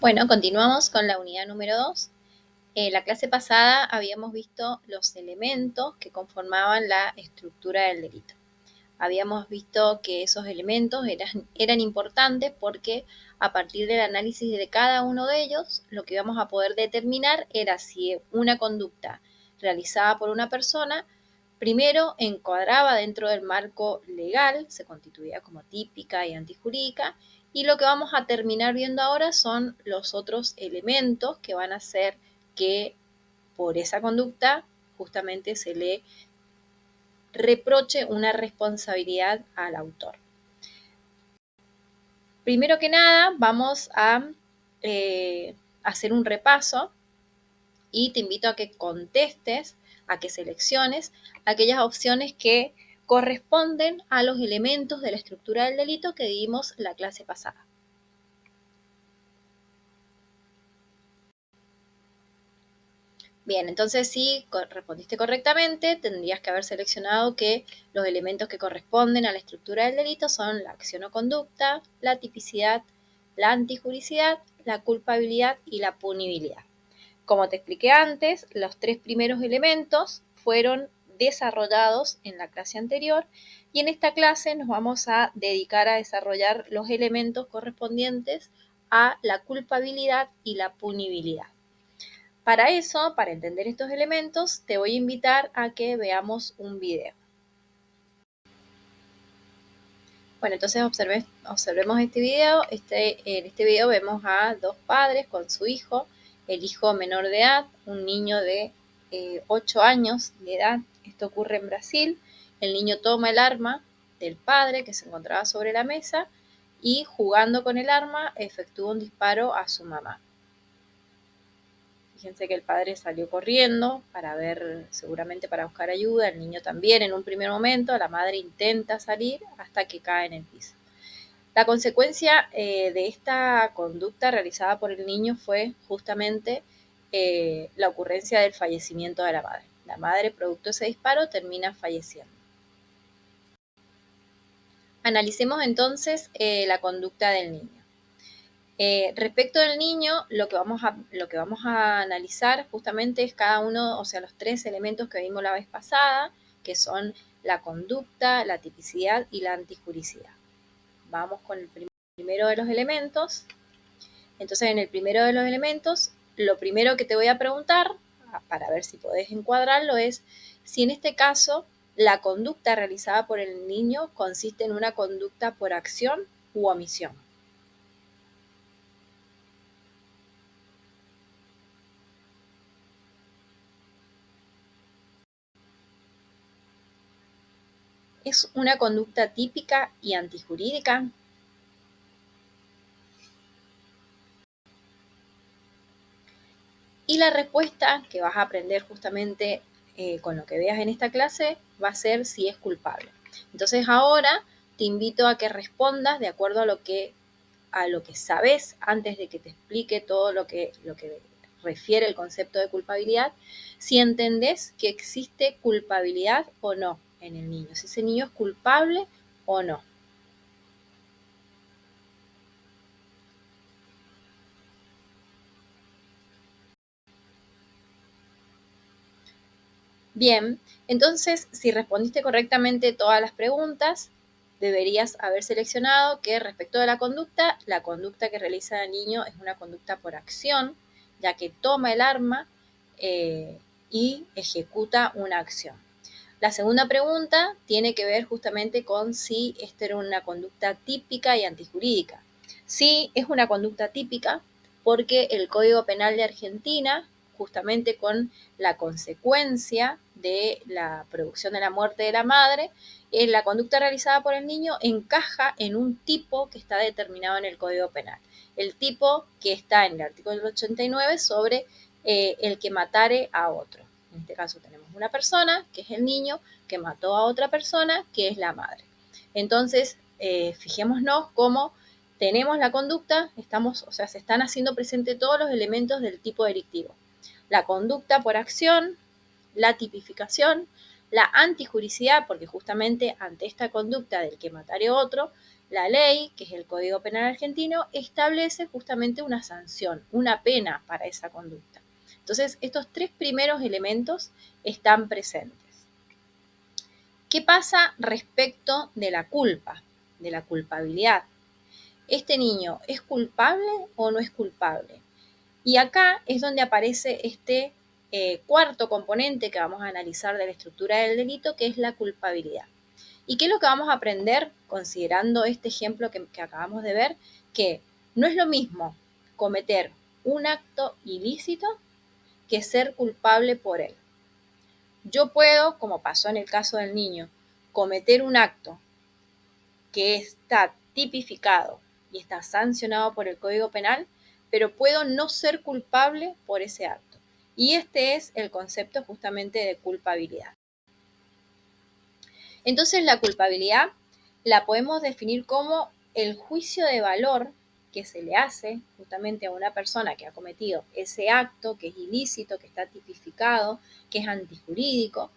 Bueno, continuamos con la unidad número 2. En la clase pasada habíamos visto los elementos que conformaban la estructura del delito. Habíamos visto que esos elementos eran importantes porque a partir del análisis de cada uno de ellos, lo que íbamos a poder determinar era si una conducta realizada por una persona, primero encuadraba dentro del marco legal, se constituía como típica y antijurídica, y lo que vamos a terminar viendo ahora son los otros elementos que van a hacer que por esa conducta justamente se le reproche una responsabilidad al autor. Primero que nada, vamos a hacer un repaso y te invito a que contestes, a que selecciones aquellas opciones que corresponden a los elementos de la estructura del delito que vimos la clase pasada. Bien, entonces si respondiste correctamente, tendrías que haber seleccionado que los elementos que corresponden a la estructura del delito son la acción o conducta, la tipicidad, la antijuricidad, la culpabilidad y la punibilidad. Como te expliqué antes, los tres primeros elementos fueron desarrollados en la clase anterior y en esta clase nos vamos a dedicar a desarrollar los elementos correspondientes a la culpabilidad y la punibilidad. Para eso, para entender estos elementos, te voy a invitar a que veamos un video. Bueno, entonces observemos este video. En este video vemos a dos padres con su hijo, el hijo menor de edad, un niño de 8 años de edad. Esto ocurre en Brasil. El niño toma el arma del padre que se encontraba sobre la mesa y jugando con el arma efectúa un disparo a su mamá. Fíjense que el padre salió corriendo para ver, seguramente para buscar ayuda, el niño también en un primer momento, la madre intenta salir hasta que cae en el piso. La consecuencia de esta conducta realizada por el niño fue justamente la ocurrencia del fallecimiento de la madre. La madre, producto de ese disparo, termina falleciendo. Analicemos entonces la conducta del niño. Respecto del niño, lo que vamos a analizar justamente es cada uno, o sea, los tres elementos que vimos la vez pasada, que son la conducta, la tipicidad y la antijuricidad. Vamos con el primero de los elementos. Entonces, en el primero de los elementos, lo primero que te voy a preguntar, para ver si podés encuadrarlo, es si en este caso la conducta realizada por el niño consiste en una conducta por acción u omisión. ¿Es una conducta típica y antijurídica? Y la respuesta que vas a aprender justamente con lo que veas en esta clase va a ser si es culpable. Entonces ahora te invito a que respondas de acuerdo a lo que sabes antes de que te explique todo lo que refiere el concepto de culpabilidad, si entendés que existe culpabilidad o no en el niño, si ese niño es culpable o no. Bien, entonces si respondiste correctamente todas las preguntas, deberías haber seleccionado que respecto de la conducta que realiza el niño es una conducta por acción, ya que toma el arma y ejecuta una acción. La segunda pregunta tiene que ver justamente con si esto era una conducta típica y antijurídica. Sí, es una conducta típica porque el Código Penal de Argentina, justamente con la consecuencia de la producción de la muerte de la madre, la conducta realizada por el niño encaja en un tipo que está determinado en el Código Penal. El tipo que está en el artículo 89 sobre el que matare a otro. En este caso tenemos una persona, que es el niño, que mató a otra persona, que es la madre. Entonces, fijémonos cómo tenemos la conducta, se están haciendo presentes todos los elementos del tipo delictivo. La conducta por acción, la tipificación, la antijuricidad, porque justamente ante esta conducta del que matare a otro, la ley, que es el Código Penal argentino, establece justamente una sanción, una pena para esa conducta. Entonces, estos tres primeros elementos están presentes. ¿Qué pasa respecto de la culpa, de la culpabilidad? ¿Este niño es culpable o no es culpable? Y acá es donde aparece este cuarto componente que vamos a analizar de la estructura del delito, que es la culpabilidad. ¿Y qué es lo que vamos a aprender considerando este ejemplo que acabamos de ver? Que no es lo mismo cometer un acto ilícito que ser culpable por él. Yo puedo, como pasó en el caso del niño, cometer un acto que está tipificado y está sancionado por el Código Penal, pero puedo no ser culpable por ese acto. Y este es el concepto justamente de culpabilidad. Entonces, la culpabilidad la podemos definir como el juicio de valor que se le hace justamente a una persona que ha cometido ese acto, que es ilícito, que está tipificado, que es antijurídico,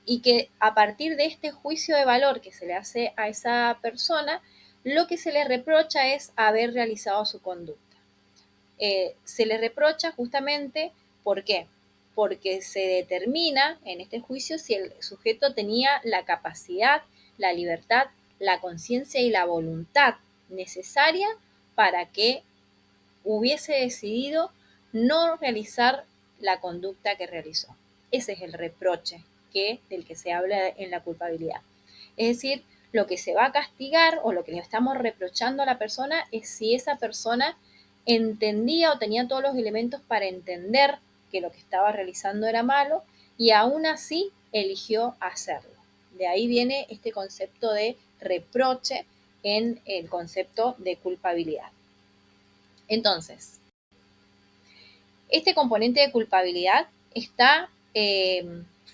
y que a partir de este juicio de valor que se le hace a esa persona, lo que se le reprocha es haber realizado su conducta. Se le reprocha justamente, ¿por qué? Porque se determina en este juicio si el sujeto tenía la capacidad, la libertad, la conciencia y la voluntad necesaria para que hubiese decidido no realizar la conducta que realizó. Ese es el reproche del que se habla en la culpabilidad. Es decir, lo que se va a castigar o lo que le estamos reprochando a la persona es si esa persona entendía o tenía todos los elementos para entender que lo que estaba realizando era malo y aún así eligió hacerlo. De ahí viene este concepto de reproche en el concepto de culpabilidad. Entonces, este componente de culpabilidad está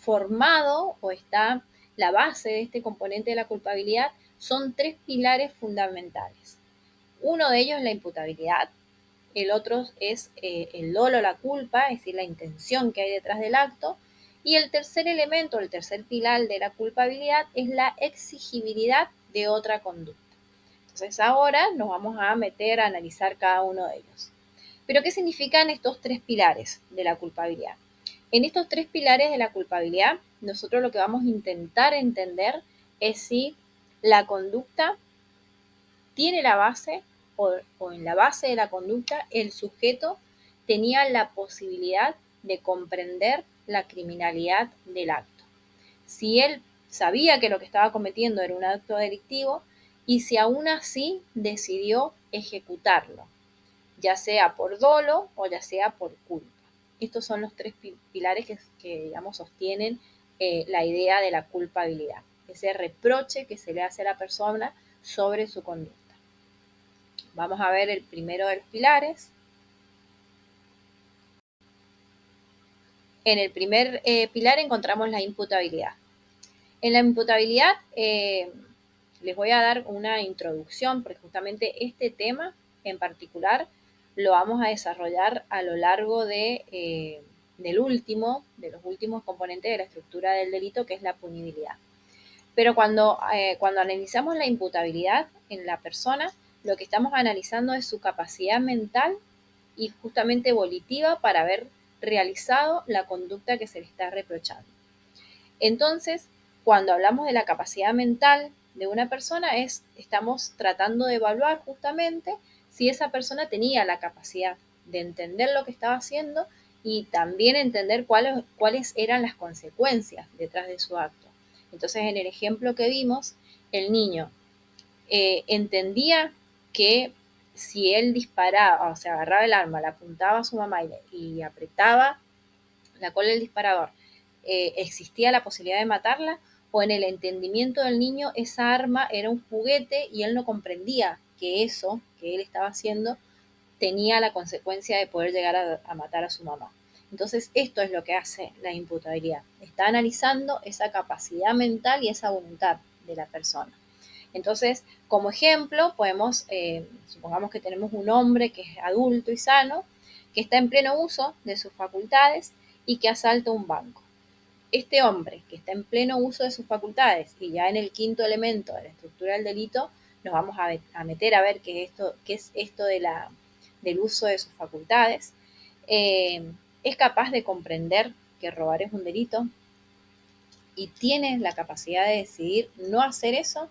formado o está la base de este componente de la culpabilidad son tres pilares fundamentales. Uno de ellos es la imputabilidad, el otro es el dolo, la culpa, es decir, la intención que hay detrás del acto, y el tercer elemento, el tercer pilar de la culpabilidad es la exigibilidad de otra conducta. Entonces ahora nos vamos a meter a analizar cada uno de ellos. Pero ¿qué significan estos tres pilares de la culpabilidad? En estos tres pilares de la culpabilidad, nosotros lo que vamos a intentar entender es si la conducta tiene la base o en la base de la conducta el sujeto tenía la posibilidad de comprender la criminalidad del acto. Si él sabía que lo que estaba cometiendo era un acto delictivo y si aún así decidió ejecutarlo, ya sea por dolo o ya sea por culpa. Estos son los tres pilares que digamos, sostienen la idea de la culpabilidad, ese reproche que se le hace a la persona sobre su conducta. Vamos a ver el primero de los pilares. En el primer pilar encontramos la imputabilidad. En la imputabilidad les voy a dar una introducción porque justamente este tema en particular lo vamos a desarrollar a lo largo de los últimos componentes de la estructura del delito, que es la punibilidad. Pero cuando analizamos la imputabilidad en la persona, lo que estamos analizando es su capacidad mental y justamente volitiva para haber realizado la conducta que se le está reprochando. Entonces, cuando hablamos de la capacidad mental de una persona, estamos tratando de evaluar justamente si esa persona tenía la capacidad de entender lo que estaba haciendo y también entender cuáles eran las consecuencias detrás de su acto. Entonces, en el ejemplo que vimos, el niño entendía que si él disparaba, o sea, agarraba el arma, la apuntaba a su mamá y apretaba la cola del disparador, existía la posibilidad de matarla, o en el entendimiento del niño esa arma era un juguete y él no comprendía que eso que él estaba haciendo tenía la consecuencia de poder llegar a matar a su mamá. Entonces, esto es lo que hace la imputabilidad. Está analizando esa capacidad mental y esa voluntad de la persona. Entonces, como ejemplo, supongamos que tenemos un hombre que es adulto y sano, que está en pleno uso de sus facultades y que asalta un banco. Este hombre que está en pleno uso de sus facultades y ya en el quinto elemento de la estructura del delito, nos vamos a meter a ver qué es esto del uso de sus facultades. Es capaz de comprender que robar es un delito y tiene la capacidad de decidir no hacer eso.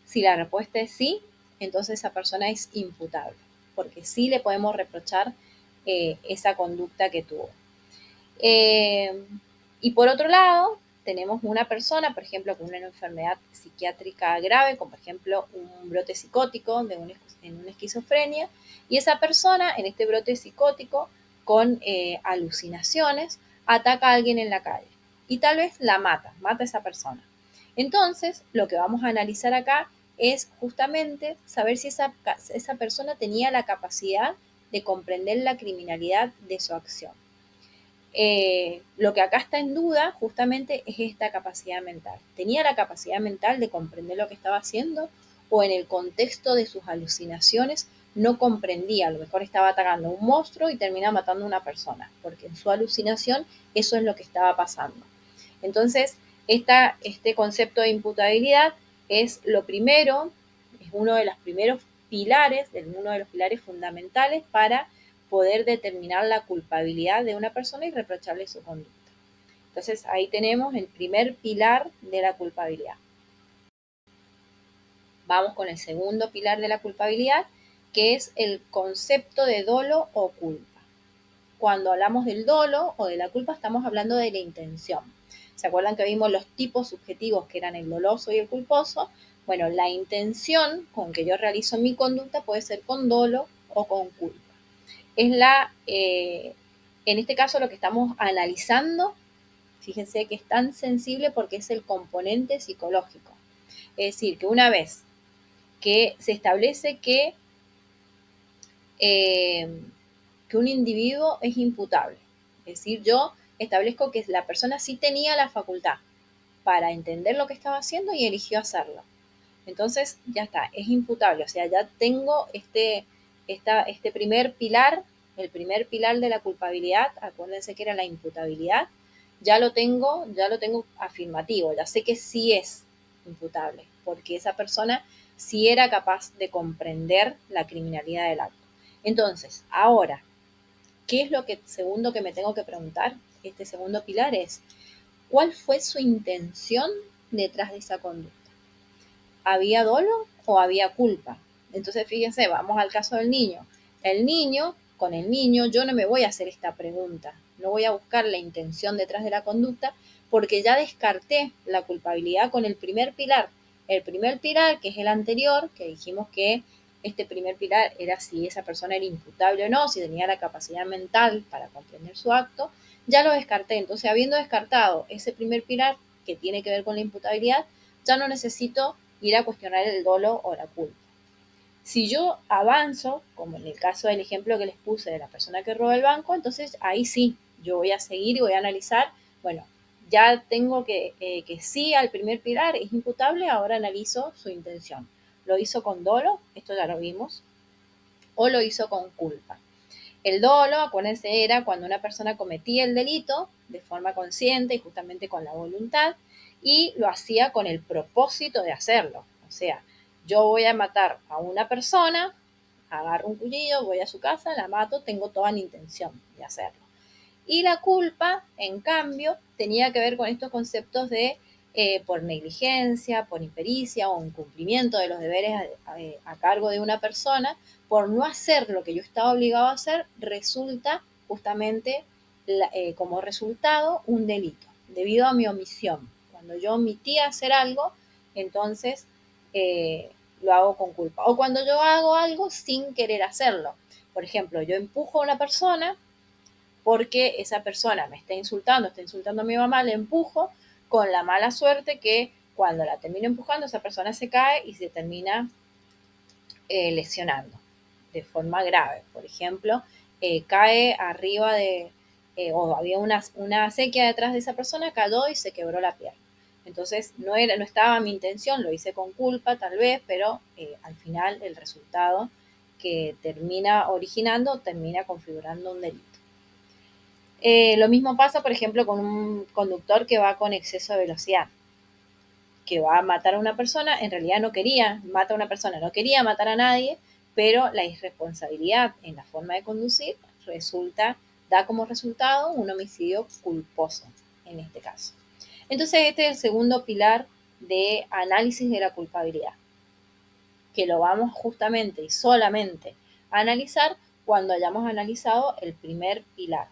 Si la respuesta es sí, entonces esa persona es imputable, porque sí le podemos reprochar esa conducta que tuvo. Y por otro lado, tenemos una persona, por ejemplo, con una enfermedad psiquiátrica grave, como por ejemplo un brote psicótico en una esquizofrenia, y esa persona en este brote psicótico con alucinaciones ataca a alguien en la calle y tal vez mata a esa persona. Entonces, lo que vamos a analizar acá es justamente saber si esa persona tenía la capacidad de comprender la criminalidad de su acción. Lo que acá está en duda justamente es esta capacidad mental. ¿Tenía la capacidad mental de comprender lo que estaba haciendo o en el contexto de sus alucinaciones no comprendía? A lo mejor estaba atacando a un monstruo y termina matando a una persona, porque en su alucinación eso es lo que estaba pasando. Entonces, este concepto de imputabilidad es lo primero, es uno de los primeros pilares, uno de los pilares fundamentales para poder determinar la culpabilidad de una persona y reprocharle su conducta. Entonces, ahí tenemos el primer pilar de la culpabilidad. Vamos con el segundo pilar de la culpabilidad, que es el concepto de dolo o culpa. Cuando hablamos del dolo o de la culpa, estamos hablando de la intención. ¿Se acuerdan que vimos los tipos subjetivos que eran el doloso y el culposo? Bueno, la intención con que yo realizo mi conducta puede ser con dolo o con culpa. En este caso lo que estamos analizando, fíjense que es tan sensible porque es el componente psicológico. Es decir, que una vez que se establece que un individuo es imputable, es decir, yo establezco que la persona sí tenía la facultad para entender lo que estaba haciendo y eligió hacerlo. Entonces, ya está, es imputable, o sea, ya tengo este primer pilar, el primer pilar de la culpabilidad, acuérdense que era la imputabilidad, ya lo tengo afirmativo, ya sé que sí es imputable, porque esa persona sí era capaz de comprender la criminalidad del acto. Entonces, ahora, ¿qué es lo segundo que me tengo que preguntar? Este segundo pilar es, ¿cuál fue su intención detrás de esa conducta? ¿Había dolo o había culpa? Entonces, fíjense, vamos al caso del niño. Con el niño, yo no me voy a hacer esta pregunta, no voy a buscar la intención detrás de la conducta, porque ya descarté la culpabilidad con el primer pilar. El primer pilar, que es el anterior, que dijimos que este primer pilar era si esa persona era imputable o no, si tenía la capacidad mental para comprender su acto, ya lo descarté. Entonces, habiendo descartado ese primer pilar que tiene que ver con la imputabilidad, ya no necesito ir a cuestionar el dolo o la culpa. Si yo avanzo, como en el caso del ejemplo que les puse de la persona que roba el banco, entonces ahí sí, yo voy a seguir y voy a analizar, bueno, ya tengo que sí al primer pilar es imputable, ahora analizo su intención. ¿Lo hizo con dolo? Esto ya lo vimos. ¿O lo hizo con culpa? El dolo, acuérdense, era cuando una persona cometía el delito de forma consciente y justamente con la voluntad y lo hacía con el propósito de hacerlo. O sea, yo voy a matar a una persona, agarro un cuchillo, voy a su casa, la mato, tengo toda la intención de hacerlo. Y la culpa, en cambio, tenía que ver con estos conceptos de por negligencia, por impericia o incumplimiento de los deberes a cargo de una persona, por no hacer lo que yo estaba obligado a hacer, resulta justamente como resultado un delito, debido a mi omisión. Cuando yo omití hacer algo, entonces lo hago con culpa. O cuando yo hago algo sin querer hacerlo. Por ejemplo, yo empujo a una persona porque esa persona me está insultando a mi mamá, le empujo con la mala suerte que cuando la termino empujando, esa persona se cae y se termina lesionando de forma grave. Por ejemplo, cae arriba o había una sequía detrás de esa persona, cayó y se quebró la pierna. Entonces, no estaba mi intención, lo hice con culpa tal vez, pero al final el resultado que termina originando termina configurando un delito. Lo mismo pasa, por ejemplo, con un conductor que va con exceso de velocidad. que va a matar a una persona, en realidad no quería matar a una persona, no quería matar a nadie, pero la irresponsabilidad en la forma de conducir da como resultado un homicidio culposo en este caso. Entonces este es el segundo pilar de análisis de la culpabilidad, que lo vamos justamente y solamente a analizar cuando hayamos analizado el primer pilar.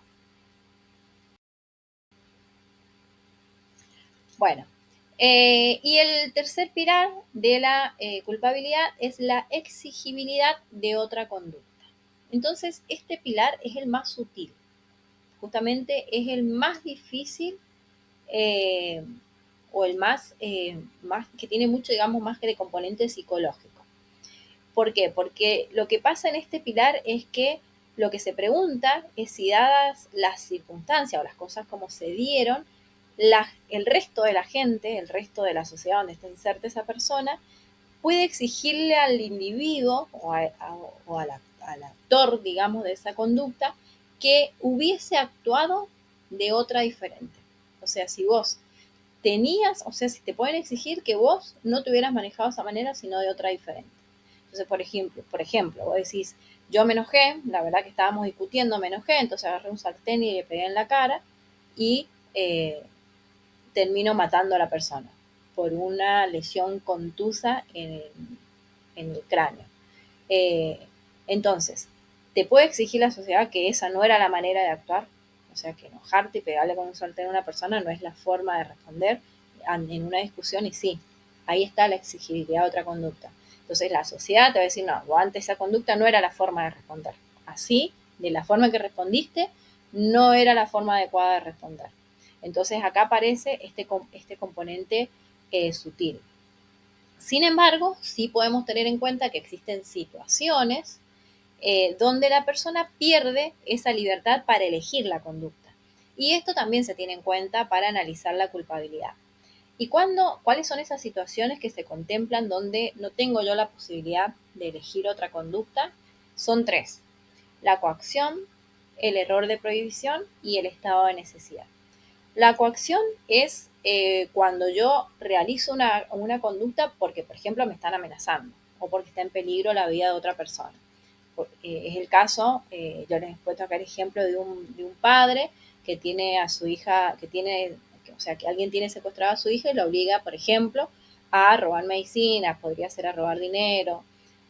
Bueno, y el tercer pilar de la culpabilidad es la exigibilidad de otra conducta. Entonces, este pilar es el más sutil, justamente es el más difícil eh, o el más que tiene mucho, digamos, más que de componente psicológico. ¿Por qué? Porque lo que pasa en este pilar es que lo que se pregunta es si dadas las circunstancias o las cosas como se dieron, el resto de la gente, el resto de la sociedad donde está inserta esa persona, puede exigirle al individuo al actor, digamos, de esa conducta, que hubiese actuado de otra diferente. O sea, si vos si te pueden exigir que vos no te hubieras manejado de esa manera, sino de otra diferente. Entonces, por ejemplo, vos decís, yo me enojé, la verdad que estábamos discutiendo, me enojé, entonces agarré un sartén y le pegué en la cara y termino matando a la persona por una lesión contusa en el cráneo. Eh, entonces, ¿te puede exigir la sociedad que esa no era la manera de actuar? O sea, que enojarte y pegarle con un sartén a una persona no es la forma de responder en una discusión, y sí, ahí está la exigibilidad de otra conducta. Entonces la sociedad te va a decir, no, vos antes esa conducta no era la forma de responder. Así, de la forma en que respondiste, no era la forma adecuada de responder. Entonces acá aparece este componente sutil. Sin embargo, sí podemos tener en cuenta que existen situaciones donde la persona pierde esa libertad para elegir la conducta. Y esto también se tiene en cuenta para analizar la culpabilidad. ¿Y cuáles son esas situaciones que se contemplan donde no tengo yo la posibilidad de elegir otra conducta? Son tres: la coacción, el error de prohibición y el estado de necesidad. La coacción es cuando yo realizo una conducta porque, por ejemplo, me están amenazando o porque está en peligro la vida de otra persona. Es el caso, yo les puedo tocar el ejemplo de un padre que tiene a su hija, o sea, que alguien tiene secuestrada a su hija y lo obliga, por ejemplo, a robar medicinas, podría ser a robar dinero,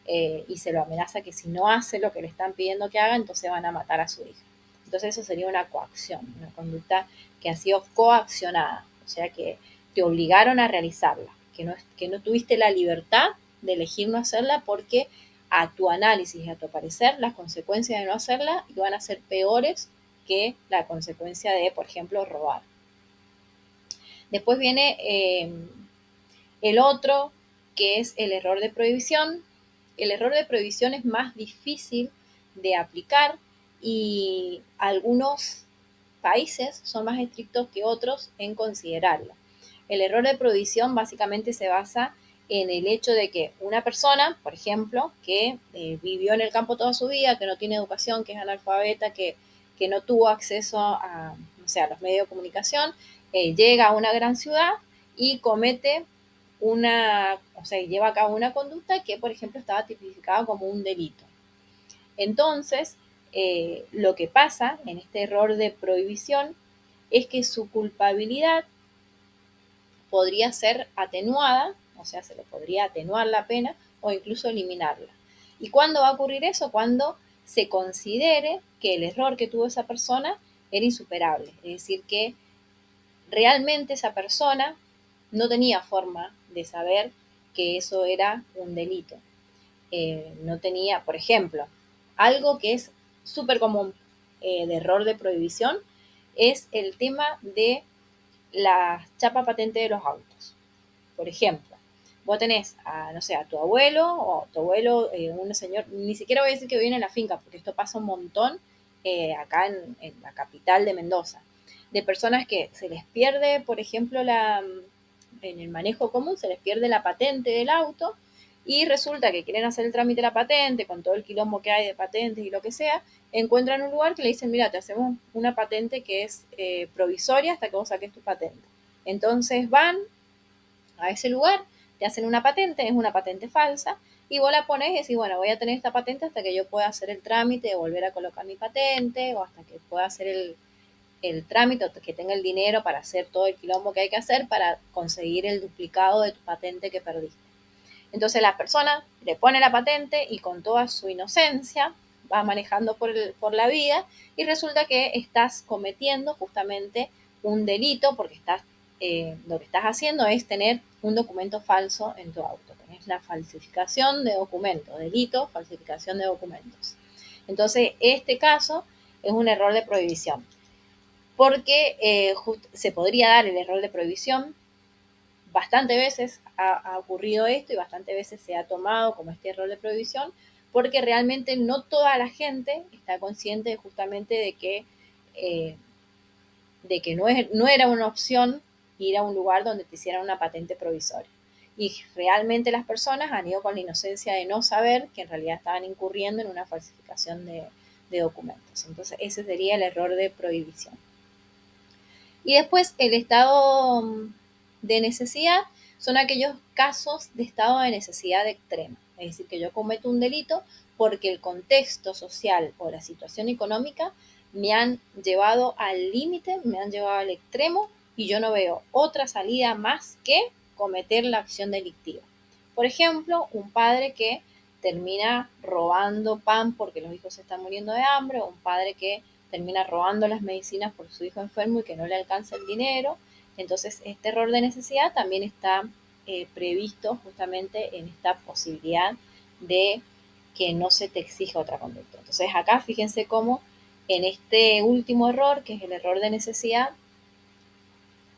y se lo amenaza que si no hace lo que le están pidiendo que haga, entonces van a matar a su hija. Entonces eso sería una coacción, una conducta que ha sido coaccionada, o sea que te obligaron a realizarla, que no tuviste la libertad de elegir no hacerla porque a tu análisis y a tu parecer las consecuencias de no hacerla iban a ser peores que la consecuencia de, por ejemplo, robar. Después viene el otro, que es el error de prohibición. El error de prohibición es más difícil de aplicar y algunos países son más estrictos que otros en considerarlo. El error de prohibición básicamente se basa en el hecho de que una persona, por ejemplo, que vivió en el campo toda su vida, que no tiene educación, que es analfabeta, que no tuvo acceso a, o sea, a los medios de comunicación, llega a una gran ciudad y comete o sea, lleva a cabo una conducta que, por ejemplo, estaba tipificada como un delito. Entonces, lo que pasa en este error de prohibición es que su culpabilidad podría ser atenuada, o sea, se le podría atenuar la pena o incluso eliminarla. ¿Y cuándo va a ocurrir eso? Cuando se considere que el error que tuvo esa persona era insuperable, es decir, que realmente esa persona no tenía forma de saber que eso era un delito. No tenía, por ejemplo, algo que es súper común de error de prohibición es el tema de la chapa patente de los autos. Por ejemplo, vos tenés no sé, a tu abuelo o tu abuelo, un señor, ni siquiera voy a decir que viene en la finca, porque esto pasa un montón acá en la capital de Mendoza, de personas que se les pierde, por ejemplo, en el manejo común, se les pierde la patente del auto y resulta que quieren hacer el trámite de la patente con todo el quilombo que hay de patentes y lo que sea, encuentran un lugar que le dicen, mira, te hacemos una patente que es provisoria hasta que vos saques tu patente. Entonces van a ese lugar, te hacen una patente, es una patente falsa, y vos la pones y decís, bueno, voy a tener esta patente hasta que yo pueda hacer el trámite de volver a colocar mi patente, o hasta que pueda hacer el trámite, o que tenga el dinero para hacer todo el quilombo que hay que hacer para conseguir el duplicado de tu patente que perdiste. Entonces la persona le pone la patente y con toda su inocencia va manejando por la vida y resulta que estás cometiendo justamente un delito porque lo que estás haciendo es tener un documento falso en tu auto. Tenés la falsificación de documentos, delito, falsificación de documentos. Entonces, este caso es un error de prohibición porque se podría dar el error de prohibición. Bastante veces ha ocurrido esto y bastante veces se ha tomado como este error de prohibición porque realmente no toda la gente está consciente justamente de que no era una opción ir a un lugar donde te hicieran una patente provisoria. Y realmente las personas han ido con la inocencia de no saber que en realidad estaban incurriendo en una falsificación de documentos. Entonces ese sería el error de prohibición. Y después el estado de necesidad son aquellos casos de estado de necesidad extrema. Es decir, que yo cometo un delito porque el contexto social o la situación económica me han llevado al límite, me han llevado al extremo y yo no veo otra salida más que cometer la acción delictiva. Por ejemplo, un padre que termina robando pan porque los hijos se están muriendo de hambre, o un padre que termina robando las medicinas por su hijo enfermo y que no le alcanza el dinero. Entonces, este error de necesidad también está previsto justamente en esta posibilidad de que no se te exija otra conducta. Entonces, acá fíjense cómo en este último error, que es el error de necesidad,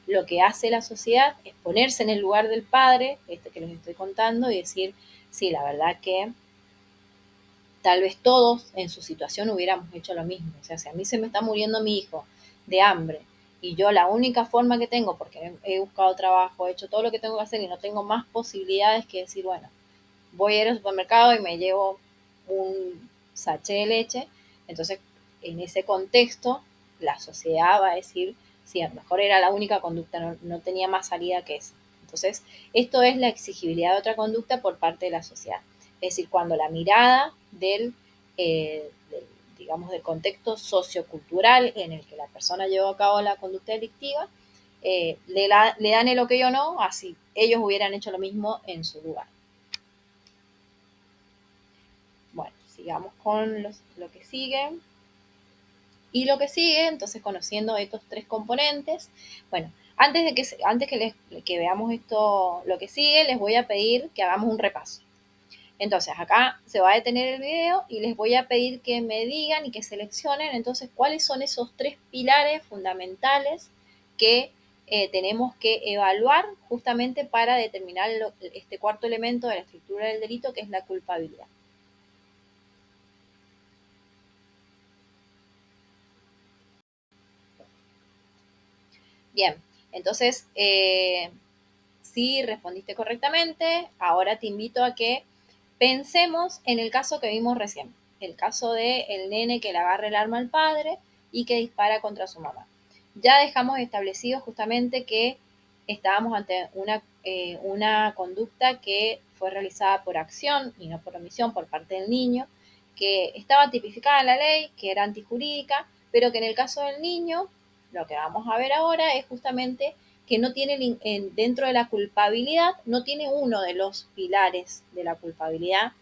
lo que hace la sociedad es ponerse en el lugar del padre, este que les estoy contando, y decir, sí, la verdad que tal vez todos en su situación hubiéramos hecho lo mismo. O sea, si a mí se me está muriendo mi hijo de hambre y yo la única forma que tengo, porque he buscado trabajo, he hecho todo lo que tengo que hacer y no tengo más posibilidades que decir, bueno, voy a ir al supermercado y me llevo un sachet de leche, entonces en ese contexto la sociedad va a decir, sí, a lo mejor era la única conducta, no tenía más salida que esa. Entonces, esto es la exigibilidad de otra conducta por parte de la sociedad. Es decir, cuando la mirada digamos, del contexto sociocultural en el que la persona llevó a cabo la conducta delictiva, le dan el ok o no, así ellos hubieran hecho lo mismo en su lugar. Bueno, sigamos con lo que sigue. Y lo que sigue, entonces conociendo estos tres componentes, bueno, antes que veamos esto, lo que sigue, les voy a pedir que hagamos un repaso. Entonces, acá se va a detener el video y les voy a pedir que me digan y que seleccionen entonces cuáles son esos tres pilares fundamentales que tenemos que evaluar justamente para determinar este cuarto elemento de la estructura del delito, que es la culpabilidad. Bien, entonces, si respondiste correctamente, ahora te invito a que pensemos en el caso que vimos recién, el caso del nene que le agarra el arma al padre y que dispara contra su mamá. Ya dejamos establecido justamente que estábamos ante una conducta que fue realizada por acción y no por omisión por parte del niño, que estaba tipificada en la ley, que era antijurídica, pero que en el caso del niño, lo que vamos a ver ahora es justamente que no tiene dentro de la culpabilidad, no tiene uno de los pilares de la culpabilidad,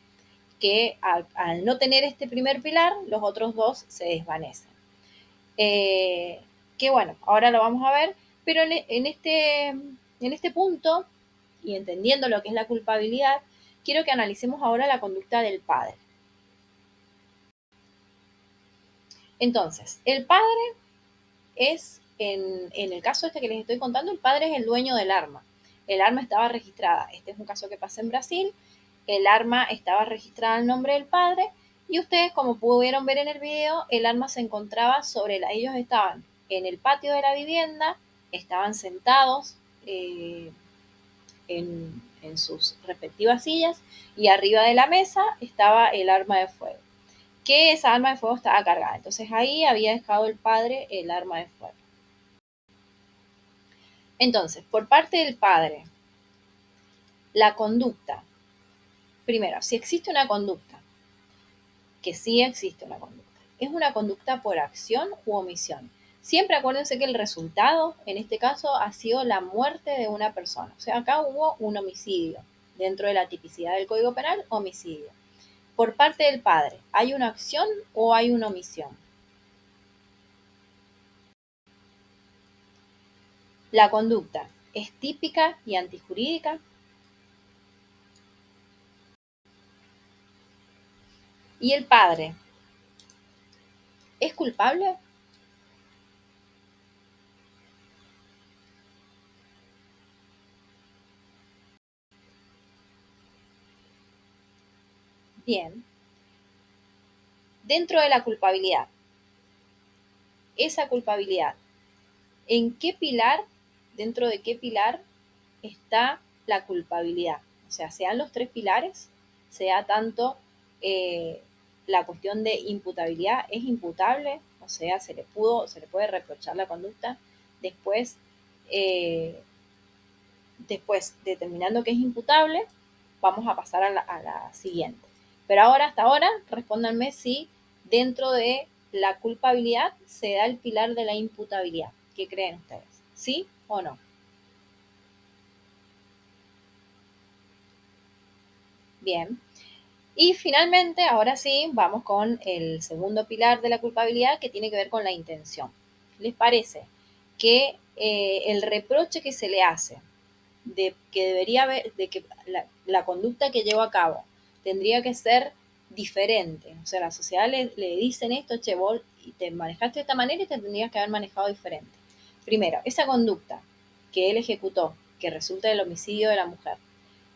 que al no tener este primer pilar, los otros dos se desvanecen. Que bueno, ahora lo vamos a ver, pero en este punto, y entendiendo lo que es la culpabilidad, quiero que analicemos ahora la conducta del padre. Entonces, el padre es, en el caso este que les estoy contando, el padre es el dueño del arma. El arma estaba registrada. Este es un caso que pasa en Brasil. El arma estaba registrada al nombre del padre y ustedes, como pudieron ver en el video, el arma se encontraba ellos estaban en el patio de la vivienda, estaban sentados en sus respectivas sillas y arriba de la mesa estaba el arma de fuego, que esa arma de fuego estaba cargada. Entonces ahí había dejado el padre el arma de fuego. Entonces, por parte del padre, La conducta. Primero, si existe una conducta, que sí existe una conducta, ¿es una conducta por acción u omisión? Siempre acuérdense que el resultado, en este caso, ha sido la muerte de una persona. O sea, acá hubo un homicidio. Dentro de la tipicidad del Código Penal, homicidio. Por parte del padre, ¿hay una acción o hay una omisión? La conducta es típica y antijurídica. ¿Y el padre es culpable? Bien. Dentro de la culpabilidad, esa culpabilidad, ¿en qué pilar, dentro de qué pilar está la culpabilidad? O sea, sean los tres pilares, sea tanto la cuestión de imputabilidad, ¿es imputable? O sea, se le puede reprochar la conducta. Después, eh, después, determinando que es imputable, vamos a pasar a la siguiente. Pero ahora, hasta ahora, respóndanme si dentro de la culpabilidad se da el pilar de la imputabilidad. ¿Qué creen ustedes? ¿Sí o no? Bien. Y finalmente, ahora sí, vamos con el segundo pilar de la culpabilidad que tiene que ver con la intención. ¿Les parece que el reproche que se le hace de que debería haber, de que la conducta que llevó a cabo tendría que ser diferente? O sea, la sociedad le dicen esto, che, vos y te manejaste de esta manera y te tendrías que haber manejado diferente. Primero, esa conducta que él ejecutó, que resulta del homicidio de la mujer,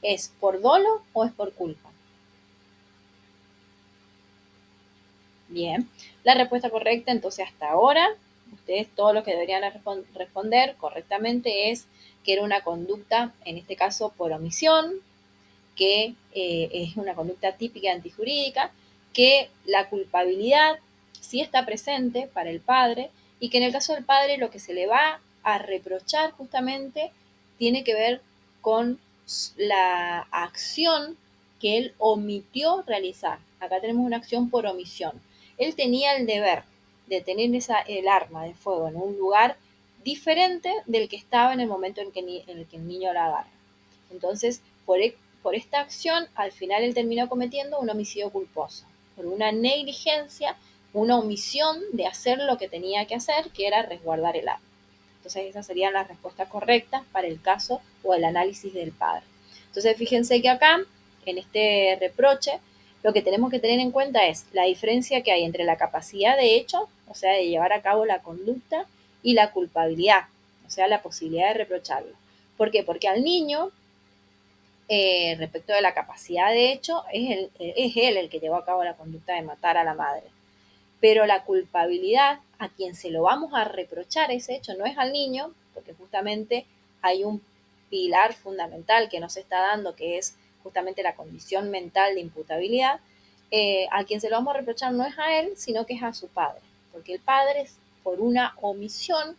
¿es por dolo o es por culpa? Bien, la respuesta correcta, entonces hasta ahora, ustedes todo lo que deberían responder correctamente es que era una conducta, en este caso por omisión, que es una conducta típica antijurídica, que la culpabilidad sí está presente para el padre y que en el caso del padre lo que se le va a reprochar justamente tiene que ver con la acción que él omitió realizar. Acá tenemos una acción por omisión. Él tenía el deber de tener el arma de fuego en un lugar diferente del que estaba en el momento en el que el niño la agarra. Entonces, por esta acción, al final él terminó cometiendo un homicidio culposo, por una negligencia, una omisión de hacer lo que tenía que hacer, que era resguardar el arma. Entonces, esas serían las respuestas correctas para el caso o el análisis del padre. Entonces, fíjense que acá, en este reproche, lo que tenemos que tener en cuenta es la diferencia que hay entre la capacidad de hecho, o sea, de llevar a cabo la conducta, y la culpabilidad, o sea, la posibilidad de reprocharlo. ¿Por qué? Porque al niño, respecto de la capacidad de hecho, es él el que llevó a cabo la conducta de matar a la madre. Pero la culpabilidad, a quien se lo vamos a reprochar ese hecho, no es al niño, porque justamente hay un pilar fundamental que no se está dando, que es justamente la condición mental de imputabilidad. A quien se lo vamos a reprochar no es a él, sino que es a su padre, porque el padre, por una omisión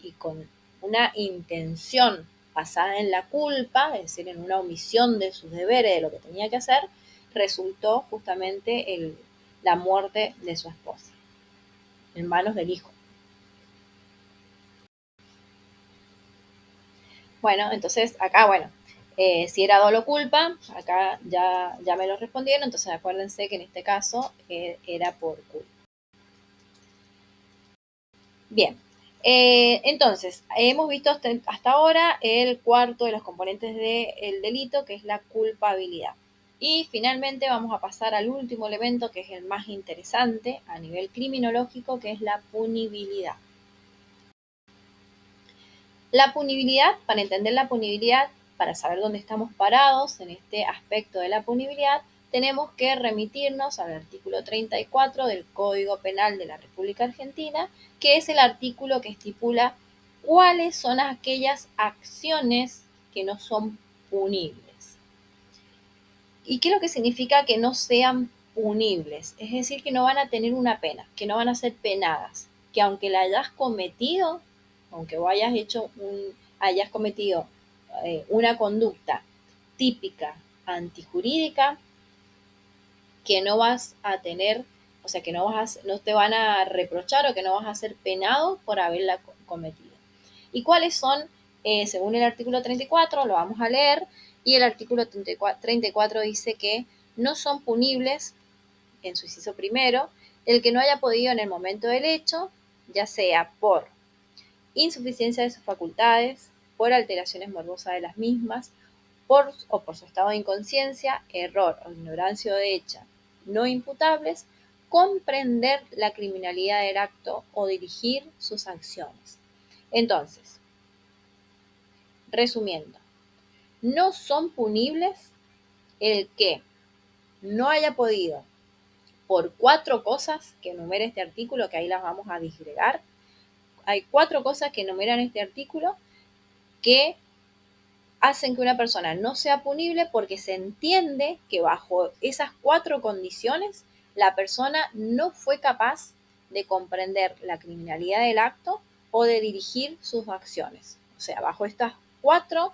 y con una intención basada en la culpa, es decir, en una omisión de sus deberes, de lo que tenía que hacer, resultó justamente la muerte de su esposa, en manos del hijo. Bueno, entonces acá, bueno, si era dolo culpa, acá ya me lo respondieron, entonces acuérdense que en este caso era por culpa. Bien, entonces hemos visto hasta ahora el cuarto de los componentes del delito, que es la culpabilidad. Y finalmente vamos a pasar al último elemento, que es el más interesante a nivel criminológico, que es la punibilidad. La punibilidad, para entender la punibilidad, para saber dónde estamos parados en este aspecto de la punibilidad, tenemos que remitirnos al artículo 34 del Código Penal de la República Argentina, que es el artículo que estipula cuáles son aquellas acciones que no son punibles. ¿Y qué es lo que significa que no sean punibles? Es decir, que no van a tener una pena, que no van a ser penadas, que aunque la hayas cometido, aunque vos hayas cometido una conducta típica antijurídica que no vas a tener, o sea, que no te van a reprochar o que no vas a ser penado por haberla cometido. ¿Y cuáles son? Según el artículo 34, lo vamos a leer, y el artículo 34 dice que no son punibles, en su inciso primero, el que no haya podido en el momento del hecho, ya sea por insuficiencia de sus facultades, por alteraciones morbosas de las mismas, o por su estado de inconsciencia, error o ignorancia de hecha no imputables, comprender la criminalidad del acto o dirigir sus acciones. Entonces, resumiendo, no son punibles el que no haya podido, por 4 cosas que enumera este artículo, que ahí las vamos a disgregar. Hay 4 cosas que enumeran este artículo que hacen que una persona no sea punible, porque se entiende que bajo esas 4 condiciones la persona no fue capaz de comprender la criminalidad del acto o de dirigir sus acciones. O sea, bajo estos cuatro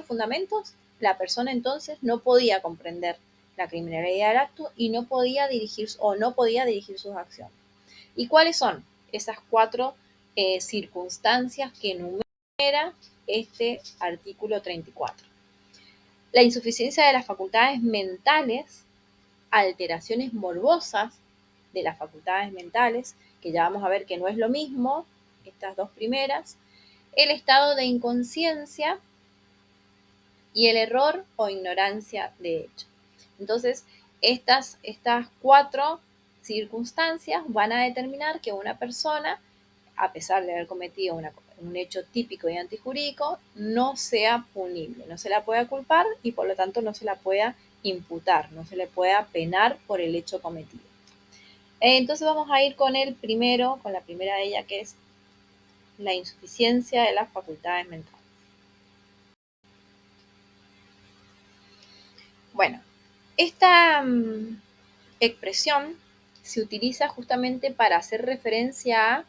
fundamentos, la persona entonces no podía comprender la criminalidad del acto y no podía dirigir sus acciones. ¿Y cuáles son esas 4 circunstancias que enumera este artículo 34? La insuficiencia de las facultades mentales, alteraciones morbosas de las facultades mentales, que ya vamos a ver que no es lo mismo, estas 2 primeras, el estado de inconsciencia y el error o ignorancia de hecho. Entonces, estas 4 circunstancias van a determinar que una persona, a pesar de haber cometido un hecho típico y antijurídico, no sea punible, no se la pueda culpar y por lo tanto no se la pueda imputar, no se le pueda penar por el hecho cometido. Entonces vamos a ir con la primera de ellas, que es la insuficiencia de las facultades mentales. Bueno, esta expresión se utiliza justamente para hacer referencia a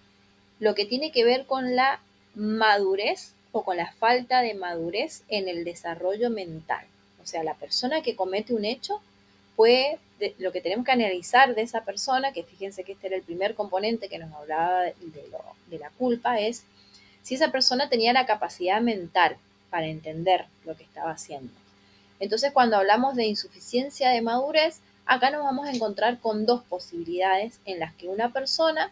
lo que tiene que ver con la madurez o con la falta de madurez en el desarrollo mental. O sea, la persona que comete un hecho lo que tenemos que analizar de esa persona, que fíjense que este era el primer componente que nos hablaba de la culpa, es si esa persona tenía la capacidad mental para entender lo que estaba haciendo. Entonces, cuando hablamos de insuficiencia de madurez, acá nos vamos a encontrar con 2 posibilidades en las que una persona,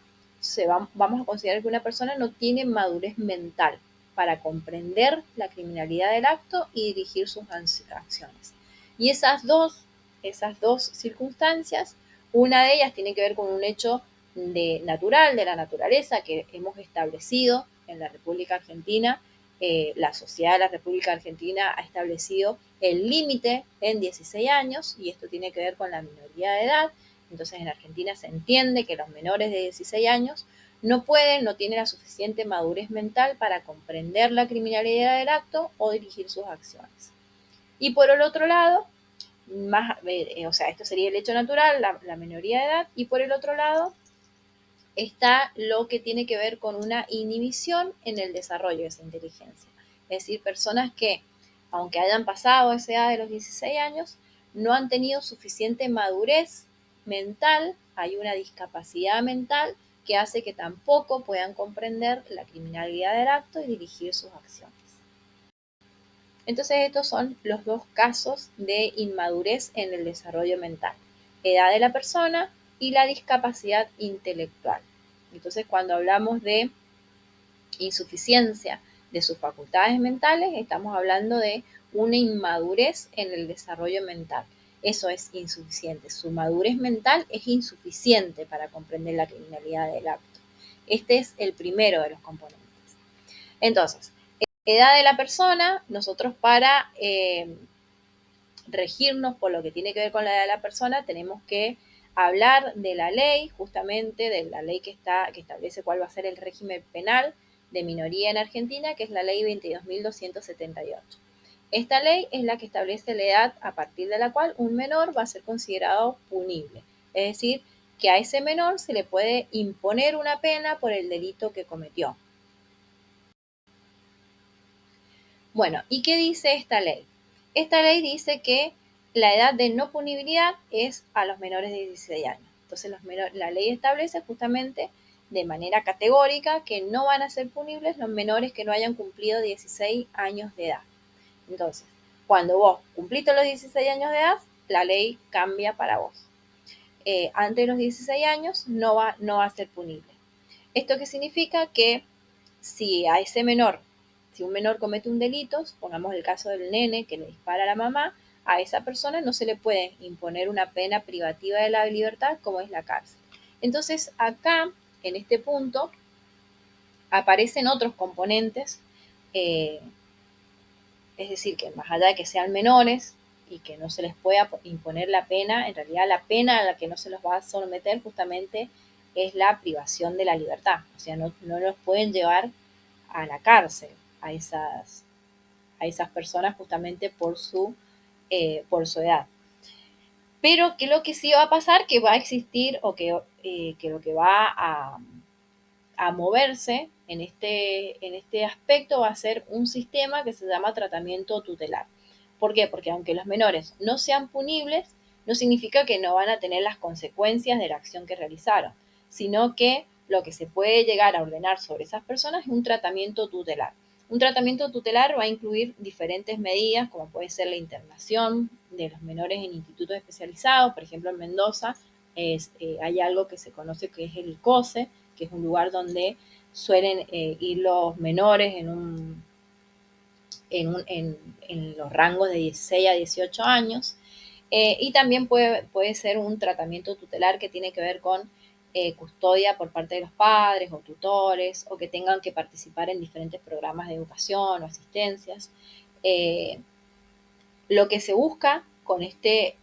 vamos a considerar que una persona no tiene madurez mental para comprender la criminalidad del acto y dirigir sus acciones. Y esas dos circunstancias, una de ellas tiene que ver con un hecho natural, de la naturaleza, que hemos establecido en la República Argentina. La sociedad de la República Argentina ha establecido el límite en 16 años, y esto tiene que ver con la minoría de edad. Entonces, en Argentina se entiende que los menores de 16 años no tienen la suficiente madurez mental para comprender la criminalidad del acto o dirigir sus acciones. Y por el otro lado, esto sería el hecho natural, la minoría de edad, y por el otro lado está lo que tiene que ver con una inhibición en el desarrollo de esa inteligencia. Es decir, personas que, aunque hayan pasado esa edad de los 16 años, no han tenido suficiente madurez mental, hay una discapacidad mental que hace que tampoco puedan comprender la criminalidad del acto y dirigir sus acciones. Entonces, estos son los 2 casos de inmadurez en el desarrollo mental: edad de la persona y la discapacidad intelectual. Entonces, cuando hablamos de insuficiencia de sus facultades mentales, estamos hablando de una inmadurez en el desarrollo mental. Eso es insuficiente. Su madurez mental es insuficiente para comprender la criminalidad del acto. Este es el primero de los componentes. Entonces, edad de la persona, nosotros para regirnos por lo que tiene que ver con la edad de la persona, tenemos que hablar de la ley, justamente de la ley que establece cuál va a ser el régimen penal de minoría en Argentina, que es la ley 22.278. Esta ley es la que establece la edad a partir de la cual un menor va a ser considerado punible. Es decir, que a ese menor se le puede imponer una pena por el delito que cometió. Bueno, ¿y qué dice esta ley? Esta ley dice que la edad de no punibilidad es a los menores de 16 años. Entonces la ley establece justamente de manera categórica que no van a ser punibles los menores que no hayan cumplido 16 años de edad. Entonces, cuando vos cumpliste los 16 años de edad, la ley cambia para vos. Antes de los 16 años no va a ser punible. ¿Esto qué significa? Que si a ese menor, si un menor comete un delito, pongamos el caso del nene que le dispara a la mamá, a esa persona no se le puede imponer una pena privativa de la libertad como es la cárcel. Entonces, acá, en este punto, aparecen otros componentes, es decir, que más allá de que sean menores y que no se les pueda imponer la pena, en realidad la pena a la que no se los va a someter justamente es la privación de la libertad. O sea, no los pueden llevar a la cárcel a esas personas justamente por su edad. Pero que lo que sí va a pasar, que va a existir o que lo que va a moverse en este aspecto va a ser un sistema que se llama tratamiento tutelar. ¿Por qué? Porque aunque los menores no sean punibles, no significa que no van a tener las consecuencias de la acción que realizaron, sino que lo que se puede llegar a ordenar sobre esas personas es un tratamiento tutelar. Un tratamiento tutelar va a incluir diferentes medidas, como puede ser la internación de los menores en institutos especializados. Por ejemplo, en Mendoza hay algo que se conoce que es el COSE, que es un lugar donde suelen ir los menores en los rangos de 16 a 18 años. Y también puede ser un tratamiento tutelar que tiene que ver con custodia por parte de los padres o tutores, o que tengan que participar en diferentes programas de educación o asistencias. Lo que se busca con este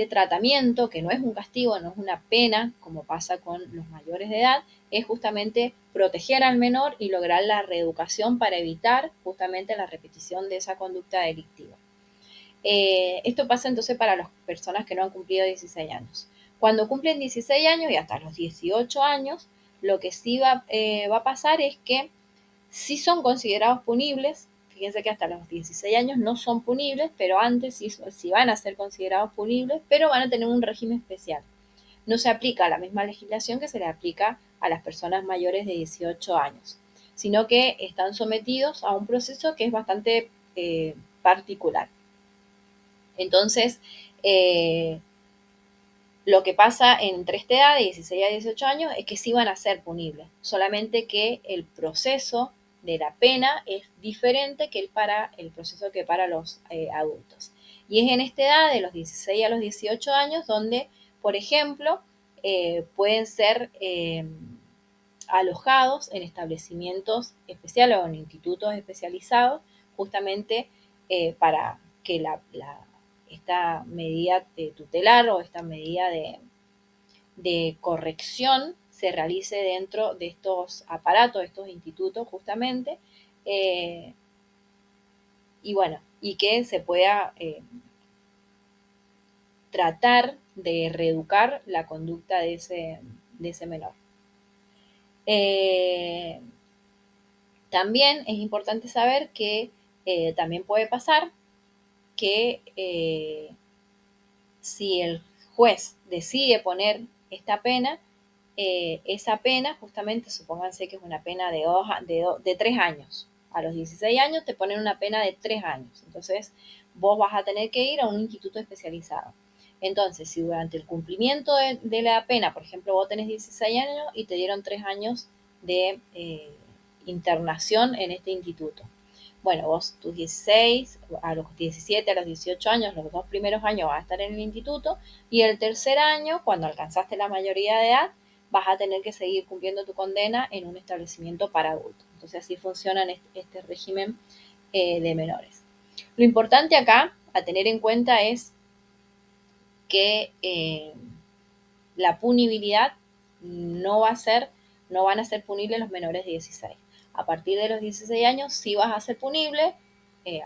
tratamiento, que no es un castigo, no es una pena, como pasa con los mayores de edad, es justamente proteger al menor y lograr la reeducación para evitar justamente la repetición de esa conducta delictiva. Esto pasa entonces para las personas que no han cumplido 16 años. Cuando cumplen 16 años y hasta los 18 años, lo que sí va a pasar es que sí son considerados punibles. Fíjense que hasta los 16 años no son punibles, pero antes sí van a ser considerados punibles, pero van a tener un régimen especial. No se aplica la misma legislación que se le aplica a las personas mayores de 18 años, sino que están sometidos a un proceso que es bastante particular. Entonces, lo que pasa entre esta edad de 16 a 18 años es que sí van a ser punibles, solamente que el proceso de la pena es diferente que el proceso que para los adultos. Y es en esta edad, de los 16 a los 18 años, donde, por ejemplo, pueden ser alojados en establecimientos especiales o en institutos especializados, justamente para que esta medida de tutelar o esta medida de corrección se realice dentro de estos aparatos, de estos institutos justamente, y bueno, y que se pueda tratar de reeducar la conducta de ese menor. También es importante saber que también puede pasar que si el juez decide poner esta pena, esa pena justamente, supónganse que es una pena de 3 años. A los 16 años te ponen una pena de 3 años. Entonces, vos vas a tener que ir a un instituto especializado. Entonces, si durante el cumplimiento de la pena, por ejemplo, vos tenés 16 años y te dieron 3 años de internación en este instituto. Bueno, vos tus 16, a los 17, a los 18 años, los 2 primeros años vas a estar en el instituto, y el tercer año, cuando alcanzaste la mayoría de edad, vas a tener que seguir cumpliendo tu condena en un establecimiento para adultos. Entonces así funciona este régimen de menores. Lo importante acá a tener en cuenta es que la punibilidad no van a ser punibles los menores de 16. A partir de los 16 años sí vas a ser punible.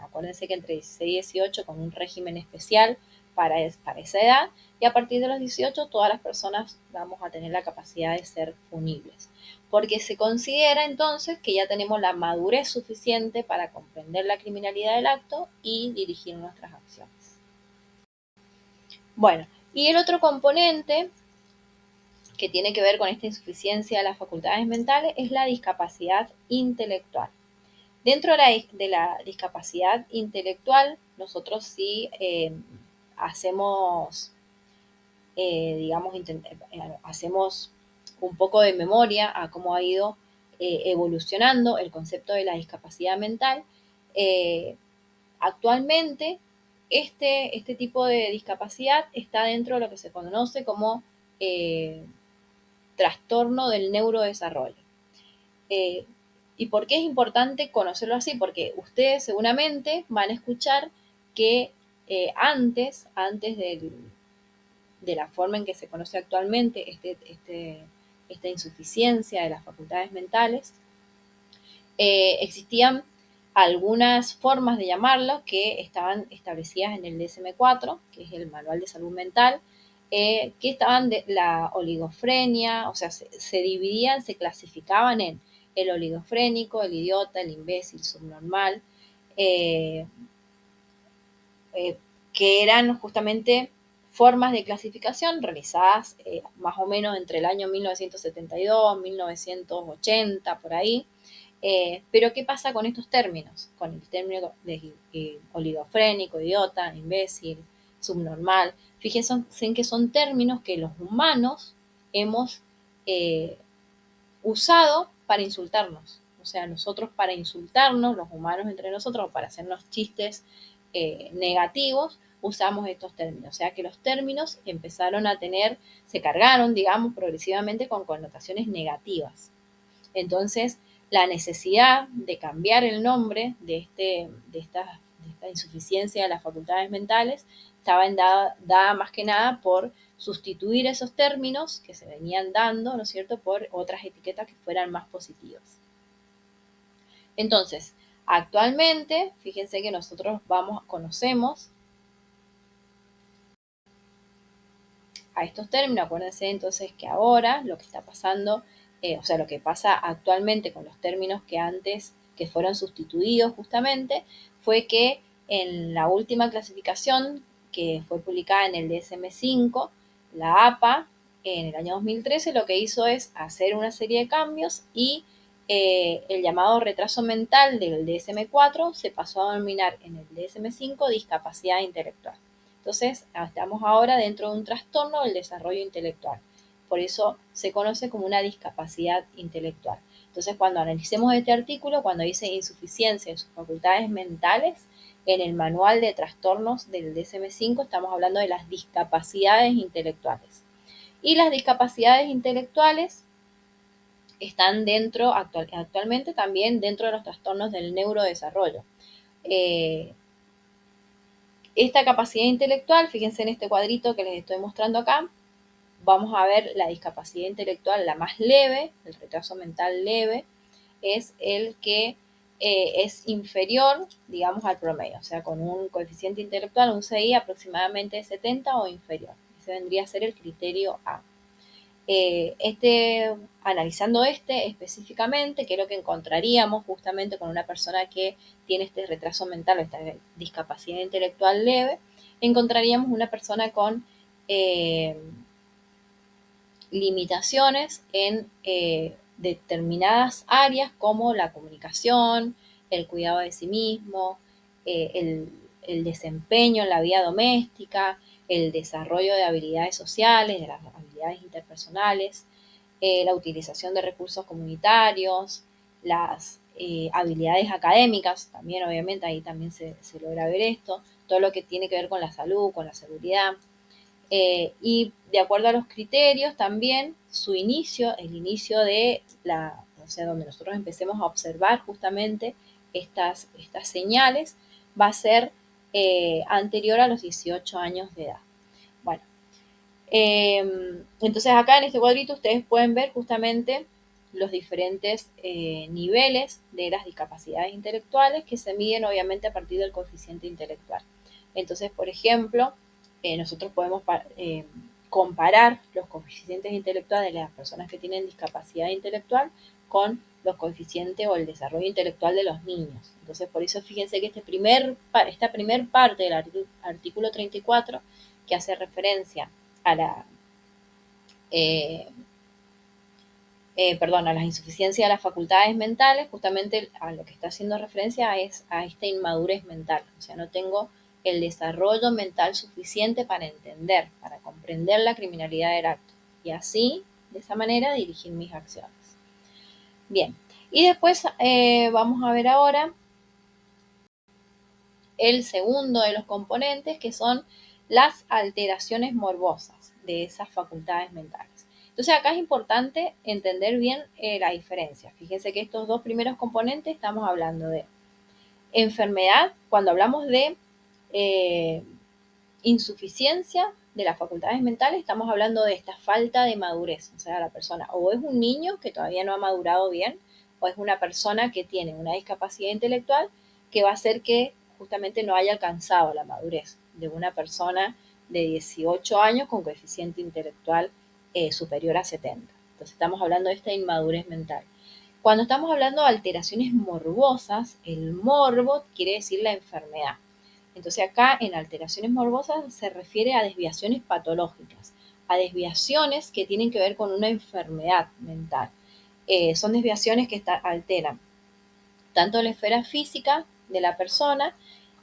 Acuérdense que entre 16 y 18 con un régimen especial para esa edad, y a partir de los 18 todas las personas vamos a tener la capacidad de ser punibles, porque se considera entonces que ya tenemos la madurez suficiente para comprender la criminalidad del acto y dirigir nuestras acciones. Bueno, y el otro componente que tiene que ver con esta insuficiencia de las facultades mentales es la discapacidad intelectual. Dentro de la discapacidad intelectual, nosotros sí hacemos, digamos, hacemos un poco de memoria a cómo ha ido evolucionando el concepto de la discapacidad mental. Actualmente, este tipo de discapacidad está dentro de lo que se conoce como trastorno del neurodesarrollo. ¿Y por qué es importante conocerlo así? Porque ustedes seguramente van a escuchar que antes de la forma en que se conoce actualmente esta insuficiencia de las facultades mentales, existían algunas formas de llamarlo que estaban establecidas en el DSM-4, que es el Manual de Salud Mental, que estaban de la oligofrenia, o sea, se dividían, se clasificaban en el oligofrénico, el idiota, el imbécil, subnormal, eh, que eran justamente formas de clasificación realizadas más o menos entre el año 1972, 1980, por ahí. Pero ¿qué pasa con estos términos? Con el término de oligofrénico, idiota, imbécil, subnormal. Fíjense en que son términos que los humanos hemos usado para insultarnos. O sea, nosotros para insultarnos, los humanos entre nosotros, para hacernos chistes negativos, usamos estos términos. O sea que los términos empezaron a tener, se cargaron, digamos, progresivamente con connotaciones negativas. Entonces, la necesidad de cambiar el nombre de esta insuficiencia de las facultades mentales estaba dada más que nada por sustituir esos términos que se venían dando, ¿no es cierto?, por otras etiquetas que fueran más positivas. Entonces, actualmente, fíjense que nosotros conocemos a estos términos. Acuérdense entonces que ahora lo que está pasando, o sea, lo que pasa actualmente con los términos que fueron sustituidos justamente, fue que en la última clasificación que fue publicada en el DSM-5, la APA, en el año 2013, lo que hizo es hacer una serie de cambios y el llamado retraso mental del DSM-4 se pasó a denominar en el DSM-5 discapacidad intelectual. Entonces, estamos ahora dentro de un trastorno del desarrollo intelectual. Por eso se conoce como una discapacidad intelectual. Entonces, cuando analicemos este artículo, cuando dice insuficiencia en sus facultades mentales, en el manual de trastornos del DSM-5 estamos hablando de las discapacidades intelectuales. Y las discapacidades intelectuales están actualmente también dentro de los trastornos del neurodesarrollo. Esta capacidad intelectual, fíjense en este cuadrito que les estoy mostrando acá, vamos a ver la discapacidad intelectual, la más leve, el retraso mental leve, es el que es inferior, digamos, al promedio, o sea, con un coeficiente intelectual, un CI aproximadamente de 70 o inferior. Ese vendría a ser el criterio A. Analizando específicamente, que es lo que encontraríamos justamente con una persona que tiene este retraso mental, esta discapacidad intelectual leve, encontraríamos una persona con limitaciones en determinadas áreas como la comunicación, el cuidado de sí mismo, el desempeño en la vida doméstica, el desarrollo de habilidades sociales, de las habilidades interpersonales, la utilización de recursos comunitarios, las habilidades académicas, también obviamente ahí también se logra ver esto, todo lo que tiene que ver con la salud, con la seguridad. Y de acuerdo a los criterios también, el inicio de o sea, donde nosotros empecemos a observar justamente estas señales, va a ser anterior a los 18 años de edad. Bueno, entonces acá en este cuadrito ustedes pueden ver justamente los diferentes niveles de las discapacidades intelectuales que se miden obviamente a partir del coeficiente intelectual. Entonces, por ejemplo, nosotros podemos comparar los coeficientes intelectuales de las personas que tienen discapacidad intelectual con los coeficientes o el desarrollo intelectual de los niños. Entonces, por eso fíjense que esta primer parte del artículo 34, que hace referencia a la a las insuficiencias de las facultades mentales, justamente a lo que está haciendo referencia es a esta inmadurez mental. O sea, no tengo el desarrollo mental suficiente para entender, para comprender la criminalidad del acto. Y así, de esa manera, dirigir mis acciones. Bien, y después vamos a ver ahora el segundo de los componentes, que son las alteraciones morbosas de esas facultades mentales. Entonces acá es importante entender bien la diferencia. Fíjense que estos dos primeros componentes estamos hablando de enfermedad, cuando hablamos de insuficiencia de las facultades mentales, estamos hablando de esta falta de madurez. O sea, la persona o es un niño que todavía no ha madurado bien, o es una persona que tiene una discapacidad intelectual que va a hacer que justamente no haya alcanzado la madurez de una persona de 18 años con coeficiente intelectual superior a 70. Entonces estamos hablando de esta inmadurez mental. Cuando estamos hablando de alteraciones morbosas, el morbo quiere decir la enfermedad. Entonces acá en alteraciones morbosas se refiere a desviaciones patológicas, a desviaciones que tienen que ver con una enfermedad mental. Son desviaciones que alteran tanto la esfera física de la persona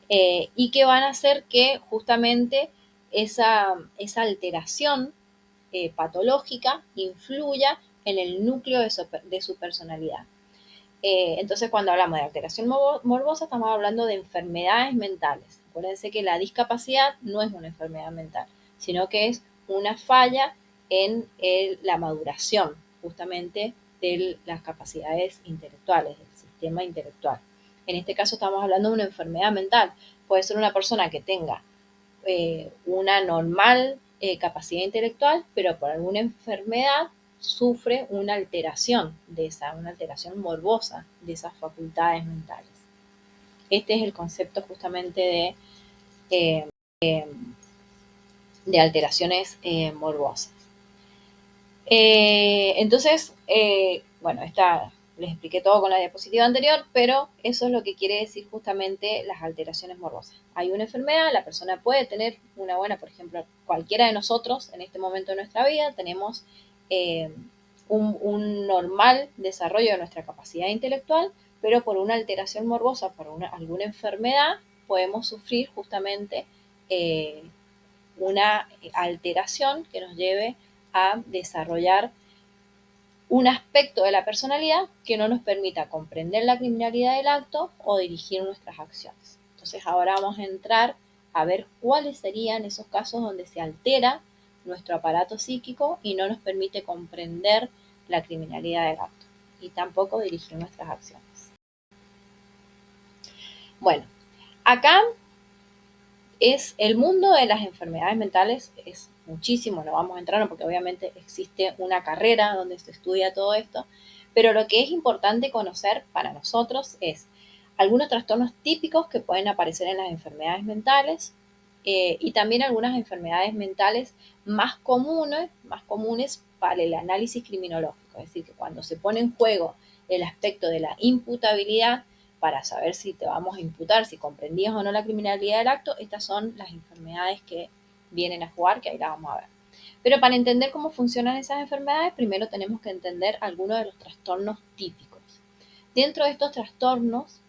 y que van a hacer que justamente esa alteración patológica influya en el núcleo de su personalidad. Entonces, cuando hablamos de alteración morbosa, estamos hablando de enfermedades mentales. Acuérdense que la discapacidad no es una enfermedad mental, sino que es una falla en la maduración justamente de las capacidades intelectuales, del sistema intelectual. En este caso estamos hablando de una enfermedad mental. Puede ser una persona que tenga una normal capacidad intelectual, pero por alguna enfermedad sufre una alteración una alteración morbosa de esas facultades mentales. Este es el concepto justamente de alteraciones morbosas. Entonces, bueno, les expliqué todo con la diapositiva anterior, pero eso es lo que quiere decir justamente las alteraciones morbosas. Hay una enfermedad, la persona puede tener una buena, por ejemplo, cualquiera de nosotros en este momento de nuestra vida tenemos un normal desarrollo de nuestra capacidad intelectual, pero por una alteración morbosa, por alguna enfermedad, podemos sufrir justamente una alteración que nos lleve a desarrollar un aspecto de la personalidad que no nos permita comprender la criminalidad del acto o dirigir nuestras acciones. Entonces ahora vamos a entrar a ver cuáles serían esos casos donde se altera nuestro aparato psíquico y no nos permite comprender la criminalidad del acto y tampoco dirigir nuestras acciones. Bueno, acá es el mundo de las enfermedades mentales, es muchísimo, no vamos a entrar porque obviamente existe una carrera donde se estudia todo esto, pero lo que es importante conocer para nosotros es algunos trastornos típicos que pueden aparecer en las enfermedades mentales y también algunas enfermedades mentales más comunes para el análisis criminológico, es decir, que cuando se pone en juego el aspecto de la imputabilidad, para saber si te vamos a imputar, si comprendías o no la criminalidad del acto, estas son las enfermedades que vienen a jugar, que ahí la vamos a ver. Pero para entender cómo funcionan esas enfermedades, primero tenemos que entender algunos de los trastornos típicos. Dentro de estos trastornos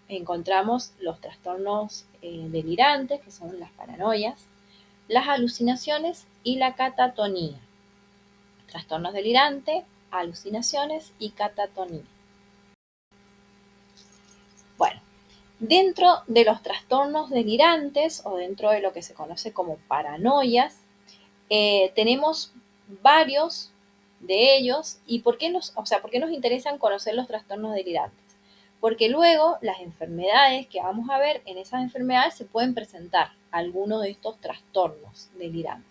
encontramos los trastornos delirantes, que son las paranoias, las alucinaciones y la catatonía. Trastornos delirantes, alucinaciones y catatonía. Bueno, dentro de los trastornos delirantes o dentro de lo que se conoce como paranoias, tenemos varios de ellos. ¿Y por qué nos interesan conocer los trastornos delirantes? Porque luego las enfermedades que vamos a ver, en esas enfermedades se pueden presentar algunos de estos trastornos delirantes.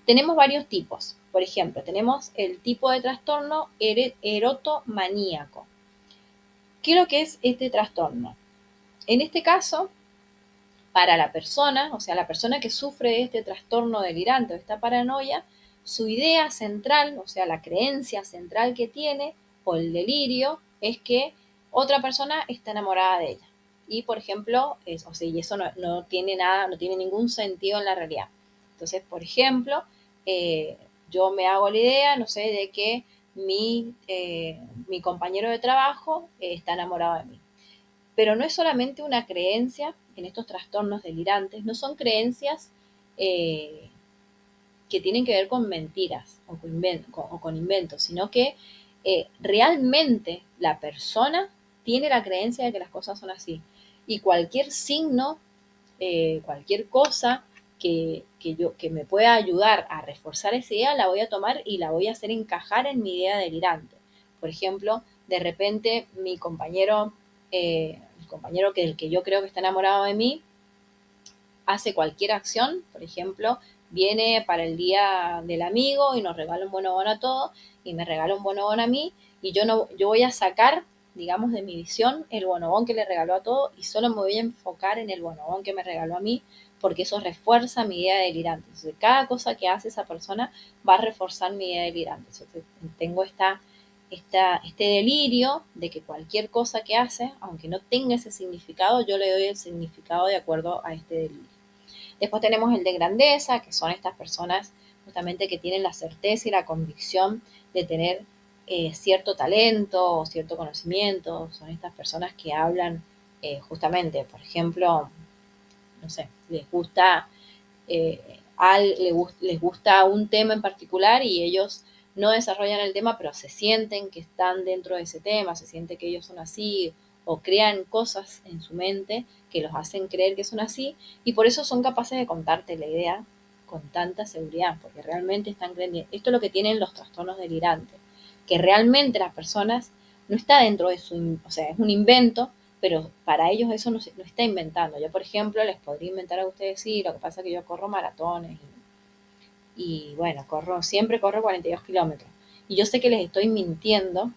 Tenemos varios tipos. Por ejemplo, tenemos el tipo de trastorno erotomaníaco. ¿Qué es lo que es este trastorno? En este caso, Para la persona, o sea, la persona que sufre de este trastorno delirante o esta paranoia, su idea central, o sea, la creencia central que tiene, o el delirio, es que otra persona está enamorada de ella. Y, por ejemplo, o sea, y eso no tiene nada, no tiene ningún sentido en la realidad. Entonces, por ejemplo, yo me hago la idea, no sé, de que mi compañero de trabajo está enamorado de mí. Pero no es solamente una creencia en estos trastornos delirantes, no son creencias eh, que tienen que ver con mentiras o con inventos, sino que realmente la persona tiene la creencia de que las cosas son así. Y cualquier signo, cualquier cosa que me pueda ayudar a reforzar esa idea, la voy a tomar y la voy a hacer encajar en mi idea delirante. Por ejemplo, de repente el compañero el que yo creo que está enamorado de mí, hace cualquier acción, por ejemplo, viene para el día del amigo y nos regala un bonobón a todos y me regala un bonobón a mí y yo voy a sacar, digamos, de mi visión el bonobón que le regaló a todos y solo me voy a enfocar en el bonobón que me regaló a mí porque eso refuerza mi idea delirante. Entonces, cada cosa que hace esa persona va a reforzar mi idea delirante. Entonces, tengo este delirio de que cualquier cosa que hace, aunque no tenga ese significado, yo le doy el significado de acuerdo a este delirio. Después tenemos el de grandeza, que son estas personas justamente que tienen la certeza y la convicción de tener cierto talento o cierto conocimiento. Son estas personas que hablan justamente, por ejemplo, no sé, les gusta un tema en particular y ellos no desarrollan el tema, pero se sienten que están dentro de ese tema, se sienten que ellos son así, o crean cosas en su mente que los hacen creer que son así, y por eso son capaces de contarte la idea con tanta seguridad, porque realmente están creyendo. Esto es lo que tienen los trastornos delirantes, que realmente las personas no está dentro de o sea, es un invento, pero para ellos eso no está inventando. Yo, por ejemplo, les podría inventar a ustedes, sí, lo que pasa es que yo corro maratones y bueno, siempre corro 42 kilómetros. Y yo sé que les estoy mintiendo,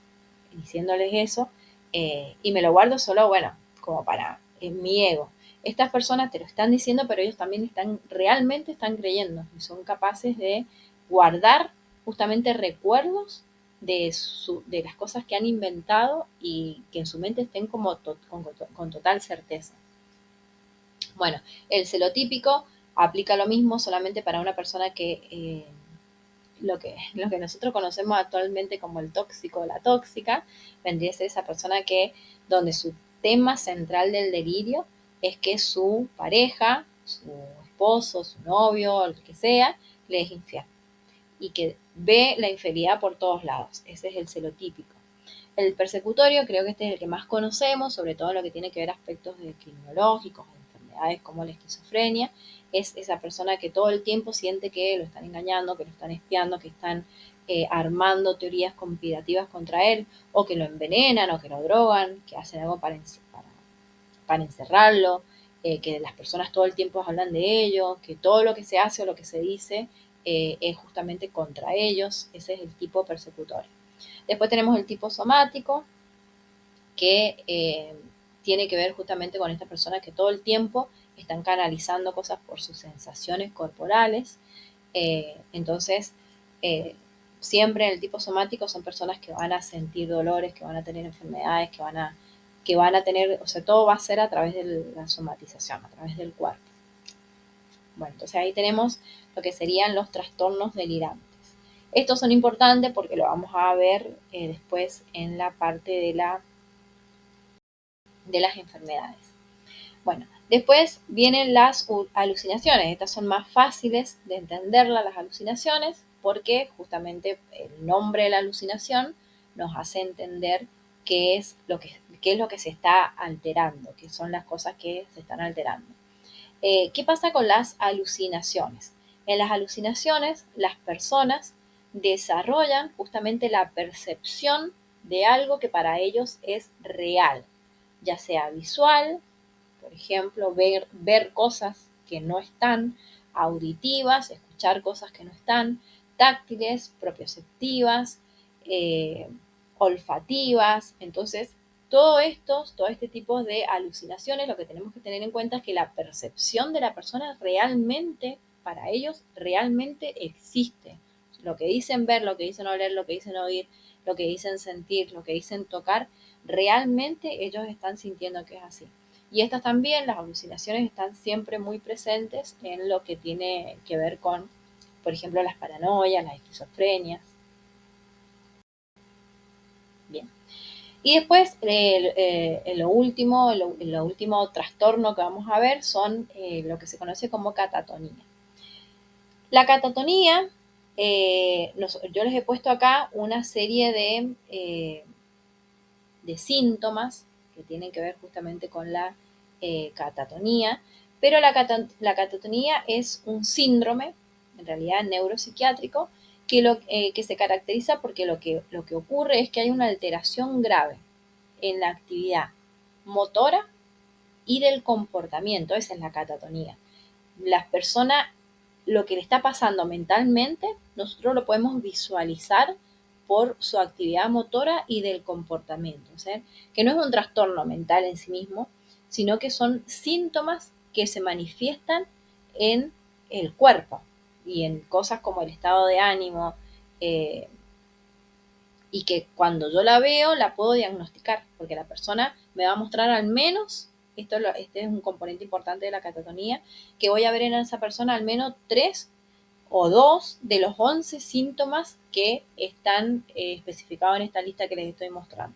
diciéndoles eso, y me lo guardo solo, bueno, como para mi ego. Estas personas te lo están diciendo, pero ellos también realmente están creyendo y son capaces de guardar justamente recuerdos de las cosas que han inventado y que en su mente estén como con total certeza. Bueno, el celotípico aplica lo mismo solamente para una persona que lo que nosotros conocemos actualmente como el tóxico o la tóxica, vendría a ser esa persona que donde su tema central del delirio es que su pareja, su esposo, su novio, el que sea, le es infiel y que ve la infidelidad por todos lados. Ese es el celotípico. El persecutorio creo que este es el que más conocemos, sobre todo en lo que tiene que ver aspectos de criminológicos, de enfermedades como la esquizofrenia. Es esa persona que todo el tiempo siente que lo están engañando, que lo están espiando, que están armando teorías conspirativas contra él, o que lo envenenan, o que lo drogan, que hacen algo para encerrarlo, que las personas todo el tiempo hablan de ello, que todo lo que se hace o lo que se dice es justamente contra ellos. Ese es el tipo persecutorio. Después tenemos el tipo somático, que tiene que ver justamente con estas personas que todo el tiempo están canalizando cosas por sus sensaciones corporales. Entonces, siempre en el tipo somático son personas que van a sentir dolores, que van a tener enfermedades, que van a tener, o sea, todo va a ser a través de la somatización, a través del cuerpo. Bueno, entonces ahí tenemos lo que serían los trastornos delirantes. Estos son importantes porque lo vamos a ver después en la parte de las enfermedades. Bueno, después vienen las alucinaciones. Estas son más fáciles de entenderlas, las alucinaciones, porque justamente el nombre de la alucinación nos hace entender qué es lo que se está alterando, qué son las cosas que se están alterando. ¿Qué pasa con las alucinaciones? En las alucinaciones, las personas desarrollan justamente la percepción de algo que para ellos es real, ya sea visual, por ejemplo, ver cosas que no están, auditivas, escuchar cosas que no están, táctiles, propioceptivas, olfativas. Entonces, todo este tipo de alucinaciones, lo que tenemos que tener en cuenta es que la percepción de la persona realmente, para ellos, realmente existe. Lo que dicen ver, lo que dicen oler, lo que dicen oír, lo que dicen sentir, lo que dicen tocar, realmente ellos están sintiendo que es así. Y estas también, las alucinaciones, están siempre muy presentes en lo que tiene que ver con, por ejemplo, las paranoias, las esquizofrenias. Bien. Y después, lo último trastorno que vamos a ver son lo que se conoce como catatonía. La catatonía, yo les he puesto acá una serie de síntomas que tienen que ver justamente con la catatonía, pero la catatonía es un síndrome, en realidad neuropsiquiátrico, que se caracteriza porque lo que ocurre es que hay una alteración grave en la actividad motora y del comportamiento. Esa es la catatonía. Las personas, lo que le está pasando mentalmente, nosotros lo podemos visualizar por su actividad motora y del comportamiento. O sea, que no es un trastorno mental en sí mismo, sino que son síntomas que se manifiestan en el cuerpo y en cosas como el estado de ánimo, y que cuando yo la veo la puedo diagnosticar, porque la persona me va a mostrar al menos, este es un componente importante de la catatonía, que voy a ver en esa persona al menos 3 o 2 de los 11 síntomas que están especificados en esta lista que les estoy mostrando.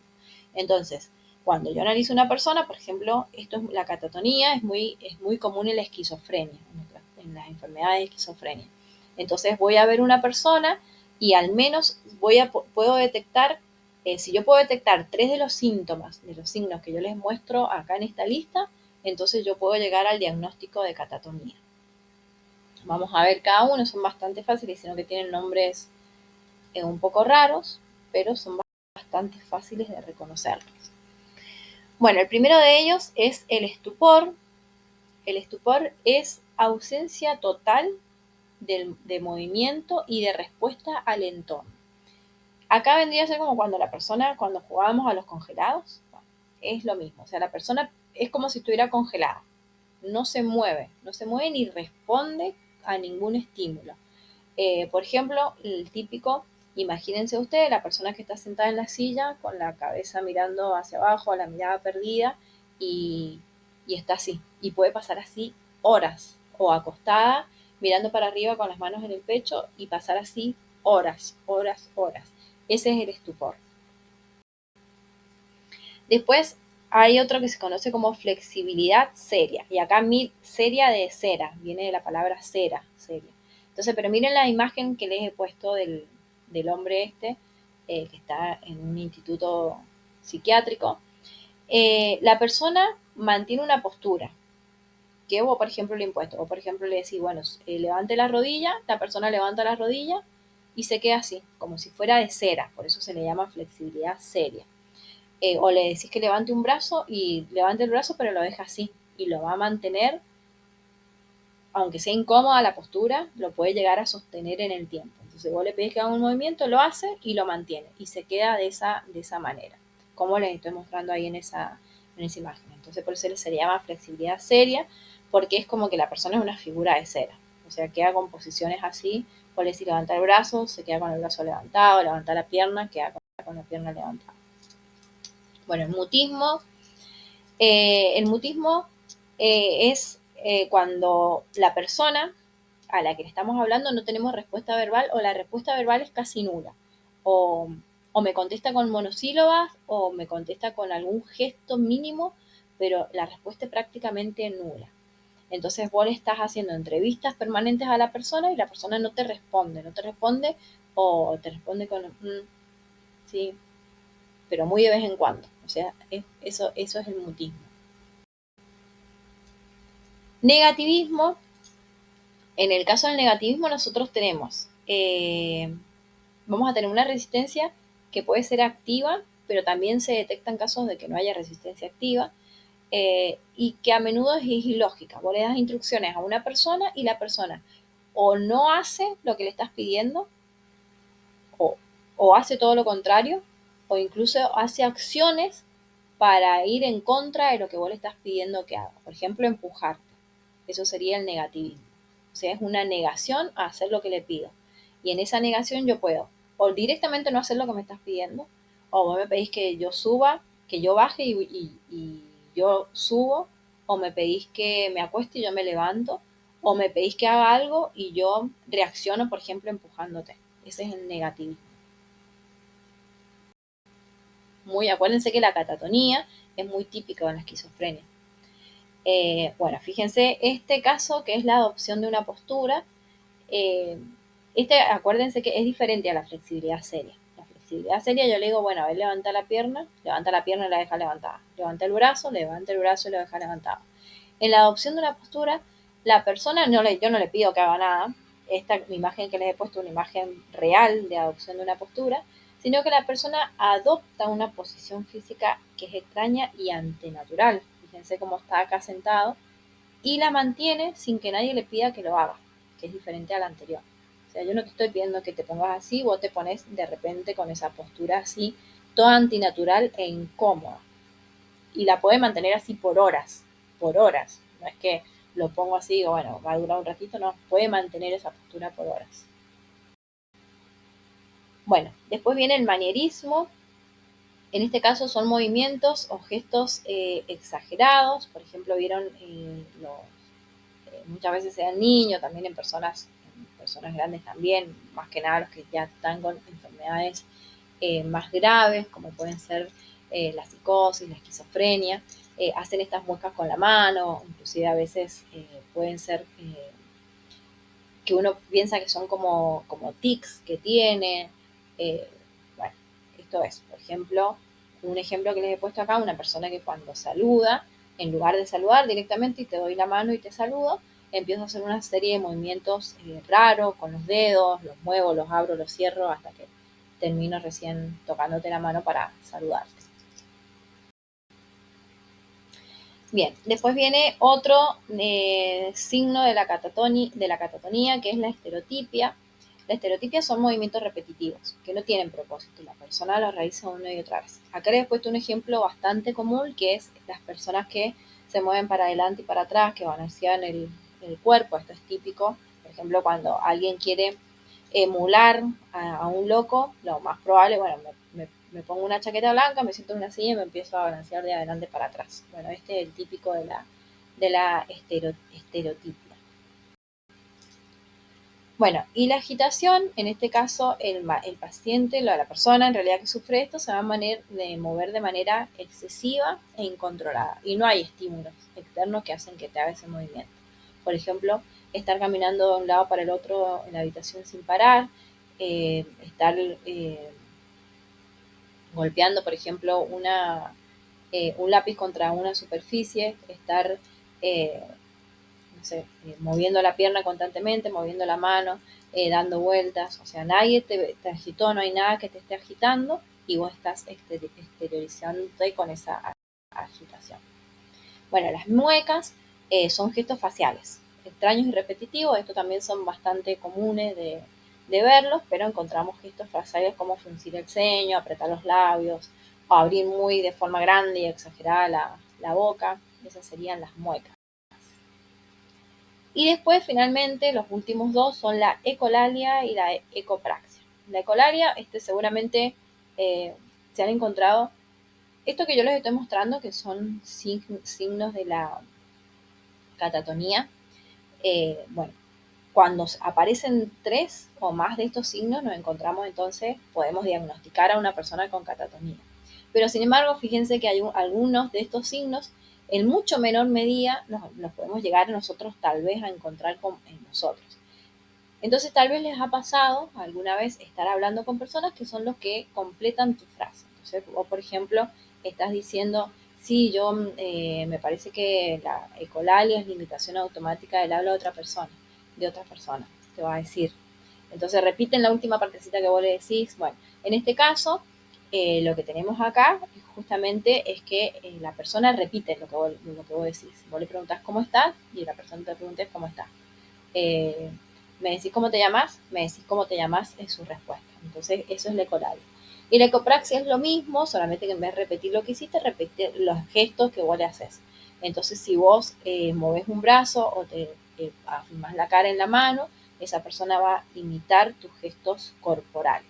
Entonces, cuando yo analizo una persona, por ejemplo, la catatonía es muy común en la esquizofrenia, en las enfermedades de esquizofrenia. Entonces voy a ver una persona y al menos puedo detectar, si yo puedo detectar 3 de los síntomas, de los signos que yo les muestro acá en esta lista, entonces yo puedo llegar al diagnóstico de catatonía. Vamos a ver cada uno, son bastante fáciles, sino que tienen nombres un poco raros, pero son bastante fáciles de reconocerlos. Bueno, el primero de ellos es el estupor. El estupor es ausencia total de movimiento y de respuesta al entorno. Acá vendría a ser como cuando jugábamos a los congelados, es lo mismo, o sea, la persona es como si estuviera congelada, no se mueve ni responde a ningún estímulo. Por ejemplo, el típico, imagínense ustedes, la persona que está sentada en la silla con la cabeza mirando hacia abajo, la mirada perdida y está así, y puede pasar así horas, o acostada mirando para arriba con las manos en el pecho y pasar así horas. Ese es el estupor. Después hay otro que se conoce como flexibilidad seria. Y acá seria de cera, viene de la palabra cera, seria. Entonces, pero miren la imagen que les he puesto del hombre que está en un instituto psiquiátrico. La persona mantiene una postura que vos, por ejemplo, le impuesto. O, por ejemplo, le decís, bueno, levante la rodilla, la persona levanta la rodilla y se queda así, como si fuera de cera. Por eso se le llama flexibilidad seria. O le decís que levante un brazo y levante el brazo, pero lo deja así. Y lo va a mantener, aunque sea incómoda la postura, lo puede llegar a sostener en el tiempo. Entonces vos le pedís que haga un movimiento, lo hace y lo mantiene. Y se queda de esa manera, como les estoy mostrando ahí en esa imagen. Entonces por eso se le llama flexibilidad seria, porque es como que la persona es una figura de cera. O sea, queda con posiciones así. Vos le decís levantar el brazo, se queda con el brazo levantado, levantar la pierna, queda con la pierna levantada. Bueno, el mutismo es cuando la persona a la que le estamos hablando no tenemos respuesta verbal o la respuesta verbal es casi nula. O me contesta con monosílabas o me contesta con algún gesto mínimo, pero la respuesta es prácticamente nula. Entonces vos le estás haciendo entrevistas permanentes a la persona y la persona no te responde o te responde con sí, pero muy de vez en cuando. O sea, eso es el mutismo. Negativismo. En el caso del negativismo nosotros vamos a tener una resistencia que puede ser activa, pero también se detectan casos de que no haya resistencia activa, y que a menudo es ilógica. Vos le das instrucciones a una persona y la persona o no hace lo que le estás pidiendo, o hace todo lo contrario, o incluso hace acciones para ir en contra de lo que vos le estás pidiendo que haga. Por ejemplo, empujarte. Eso sería el negativismo. O sea, es una negación a hacer lo que le pido. Y en esa negación yo puedo o directamente no hacer lo que me estás pidiendo, o vos me pedís que yo suba, que yo baje y yo subo, o me pedís que me acueste y yo me levanto, o me pedís que haga algo y yo reacciono, por ejemplo, empujándote. Ese es el negativismo. Acuérdense que la catatonía es muy típica en la esquizofrenia. Bueno, fíjense, este caso que es la adopción de una postura, acuérdense que es diferente a la flexibilidad seria. La flexibilidad seria yo le digo, bueno, a ver, levanta la pierna y la deja levantada. Levanta el brazo y lo deja levantado. En la adopción de una postura, la persona, yo no le pido que haga nada. Esta imagen que les he puesto es una imagen real de adopción de una postura, sino que la persona adopta una posición física que es extraña y antinatural. Fíjense cómo está acá sentado y la mantiene sin que nadie le pida que lo haga, que es diferente a la anterior. O sea, yo no te estoy pidiendo que te pongas así, vos te pones de repente con esa postura así, toda antinatural e incómoda. Y la puede mantener así por horas, por horas. No es que lo pongo así, o bueno, va a durar un ratito, no, puede mantener esa postura por horas. Bueno, después viene el manierismo. En este caso son movimientos o gestos exagerados. Por ejemplo, vieron muchas veces sean niños, también en personas grandes también, más que nada los que ya están con enfermedades más graves, como pueden ser la psicosis, la esquizofrenia, hacen estas muecas con la mano, inclusive a veces pueden ser que uno piensa que son como tics que tiene. Eh, bueno, esto es, por ejemplo, un ejemplo que les he puesto acá, una persona que cuando saluda, en lugar de saludar directamente y te doy la mano y te saludo, empiezo a hacer una serie de movimientos raros con los dedos, los muevo, los abro, los cierro hasta que termino recién tocándote la mano para saludarte. Bien, después viene otro signo de la catatonía, que es la estereotipia. La estereotipia son movimientos repetitivos, que no tienen propósito. La persona los realiza una y otra vez. Acá les he puesto un ejemplo bastante común, que es las personas que se mueven para adelante y para atrás, que balancean el cuerpo. Esto es típico. Por ejemplo, cuando alguien quiere emular a un loco, lo más probable, bueno, me pongo una chaqueta blanca, me siento en una silla y me empiezo a balancear de adelante para atrás. Bueno, este es el típico de la estereotipia. Bueno, y la agitación, en este caso, el paciente, la persona en realidad que sufre esto, se va a mover de manera excesiva e incontrolada. Y no hay estímulos externos que hacen que te haga ese movimiento. Por ejemplo, estar caminando de un lado para el otro en la habitación sin parar, estar golpeando, por ejemplo, un lápiz contra una superficie, estar, eh, no sé, moviendo la pierna constantemente, moviendo la mano, dando vueltas. O sea, nadie te agitó, no hay nada que te esté agitando y vos estás exteriorizándote con esa agitación. Bueno, las muecas son gestos faciales, extraños y repetitivos. Estos también son bastante comunes de verlos, pero encontramos gestos faciales como fruncir el ceño, apretar los labios, o abrir muy de forma grande y exagerada la boca. Esas serían las muecas. Y después, finalmente, los últimos dos son la ecolalia y la ecopraxia. La ecolalia, seguramente se han encontrado, esto que yo les estoy mostrando, que son signos de la catatonía, bueno, cuando aparecen 3 o más de estos signos, nos encontramos entonces, podemos diagnosticar a una persona con catatonía. Pero sin embargo, fíjense que hay algunos de estos signos, en mucho menor medida, nos podemos llegar nosotros tal vez a encontrar en nosotros. Entonces, tal vez les ha pasado alguna vez estar hablando con personas que son los que completan tu frase. Entonces, vos, por ejemplo, estás diciendo, sí, yo me parece que la ecolalia es limitación automática del habla de otra persona, te va a decir. Entonces, repiten la última partecita que vos le decís. Bueno, en este caso, lo que tenemos acá justamente es que la persona repite lo que vos decís. Vos le preguntás cómo estás y la persona te pregunta cómo estás. Me decís cómo te llamas, me decís cómo te llamas es su respuesta. Entonces, eso es la ecolalia. Y la ecopraxia es lo mismo, solamente que en vez de repetir lo que hiciste, repetir los gestos que vos le haces. Entonces, si vos moves un brazo o te afirmás la cara en la mano, esa persona va a imitar tus gestos corporales.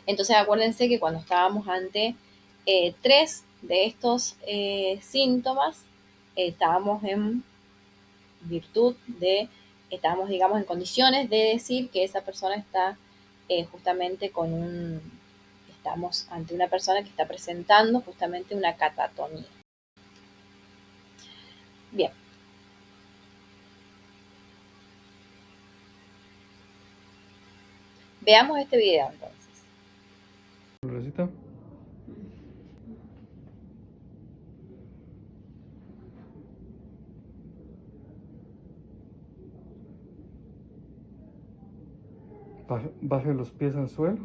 Entonces, acuérdense que cuando estábamos ante 3 de estos síntomas, estábamos en virtud de, estábamos, digamos, en condiciones de decir que esa persona está justamente estamos ante una persona que está presentando justamente una catatonía. Bien. Veamos este video entonces. Recita. Baje los pies al suelo.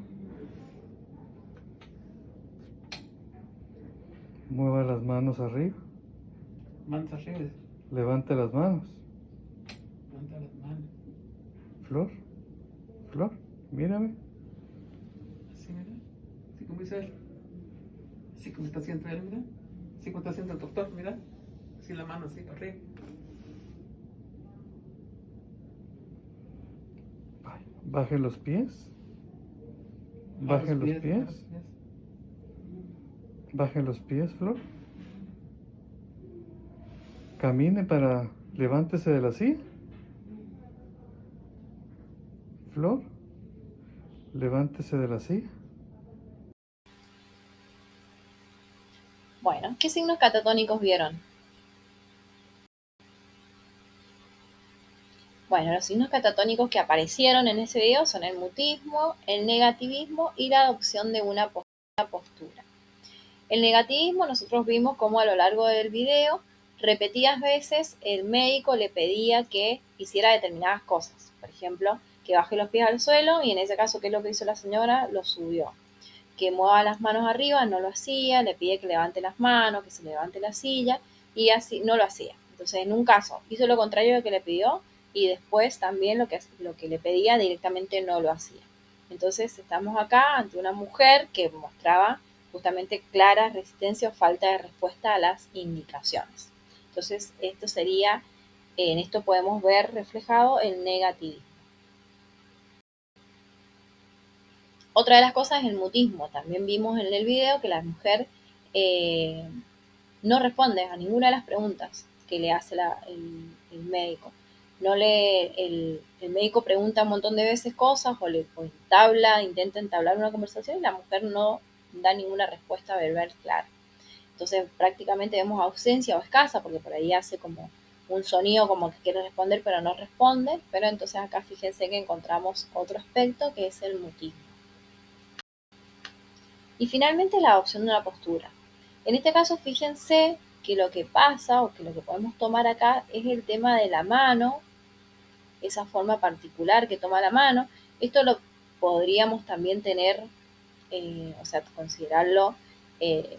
Mueva las manos arriba. Manos arriba. Levante las manos. Levanta las manos. Flor. Flor, mírame. Así, mira. Así como dice él. Así como está haciendo él, mira. Así como está haciendo el doctor, mira. Así la mano, así, arriba. Baje los pies. Baje los pies. Baje los pies, Flor. Camine para... Levántese de la silla. Flor. Levántese de la silla. Bueno, ¿qué signos catatónicos vieron? Bueno, los signos catatónicos que aparecieron en ese video son el mutismo, el negativismo y la adopción de una postura. El negativismo nosotros vimos como a lo largo del video repetidas veces el médico le pedía que hiciera determinadas cosas. Por ejemplo, que baje los pies al suelo y en ese caso, ¿qué es lo que hizo la señora? Lo subió. Que mueva las manos arriba, no lo hacía, le pide que levante las manos, que se levante la silla y así no lo hacía. Entonces, en un caso hizo lo contrario de lo que le pidió y después también lo que le pedía directamente no lo hacía. Entonces, estamos acá ante una mujer que mostraba justamente clara resistencia o falta de respuesta a las indicaciones. Entonces, esto sería, en esto podemos ver reflejado el negativismo. Otra de las cosas es el mutismo. También vimos en el video que la mujer no responde a ninguna de las preguntas que le hace el médico. El médico pregunta un montón de veces cosas o intenta entablar una conversación y la mujer no da ninguna respuesta verbal clara. Entonces prácticamente vemos ausencia o escasa porque por ahí hace como un sonido como que quiere responder pero no responde, pero entonces acá fíjense que encontramos otro aspecto que es el mutismo. Y finalmente la adopción de una postura. En este caso, fíjense que lo que pasa o que lo que podemos tomar acá es el tema de la mano, esa forma particular que toma la mano. Esto lo podríamos también tener, considerarlo eh,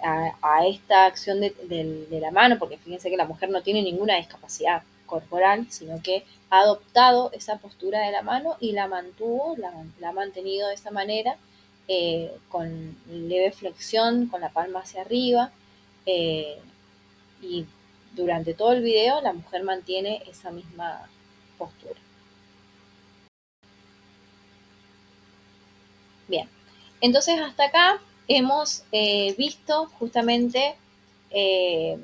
a esta acción de la mano, porque fíjense que la mujer no tiene ninguna discapacidad corporal, sino que ha adoptado esa postura de la mano y la mantuvo, la ha mantenido de esa manera, con leve flexión, con la palma hacia arriba, y durante todo el video la mujer mantiene esa misma postura. Bien, entonces hasta acá hemos visto justamente eh,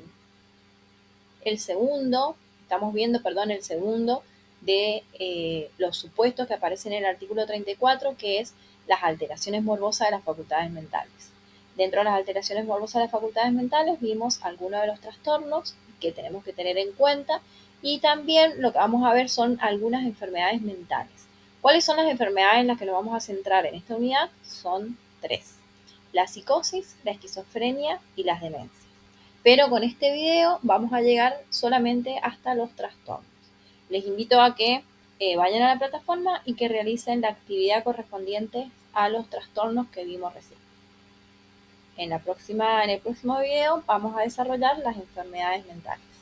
estamos viendo, el segundo de los supuestos que aparecen en el artículo 34, que es las alteraciones morbosas de las facultades mentales. Dentro de las alteraciones morbosas de las facultades mentales vimos algunos de los trastornos que tenemos que tener en cuenta y también lo que vamos a ver son algunas enfermedades mentales. ¿Cuáles son las enfermedades en las que nos vamos a centrar en esta unidad? Son 3. La psicosis, la esquizofrenia y las demencias. Pero con este video vamos a llegar solamente hasta los trastornos. Les invito a que vayan a la plataforma y que realicen la actividad correspondiente a los trastornos que vimos recién. En el próximo video vamos a desarrollar las enfermedades mentales.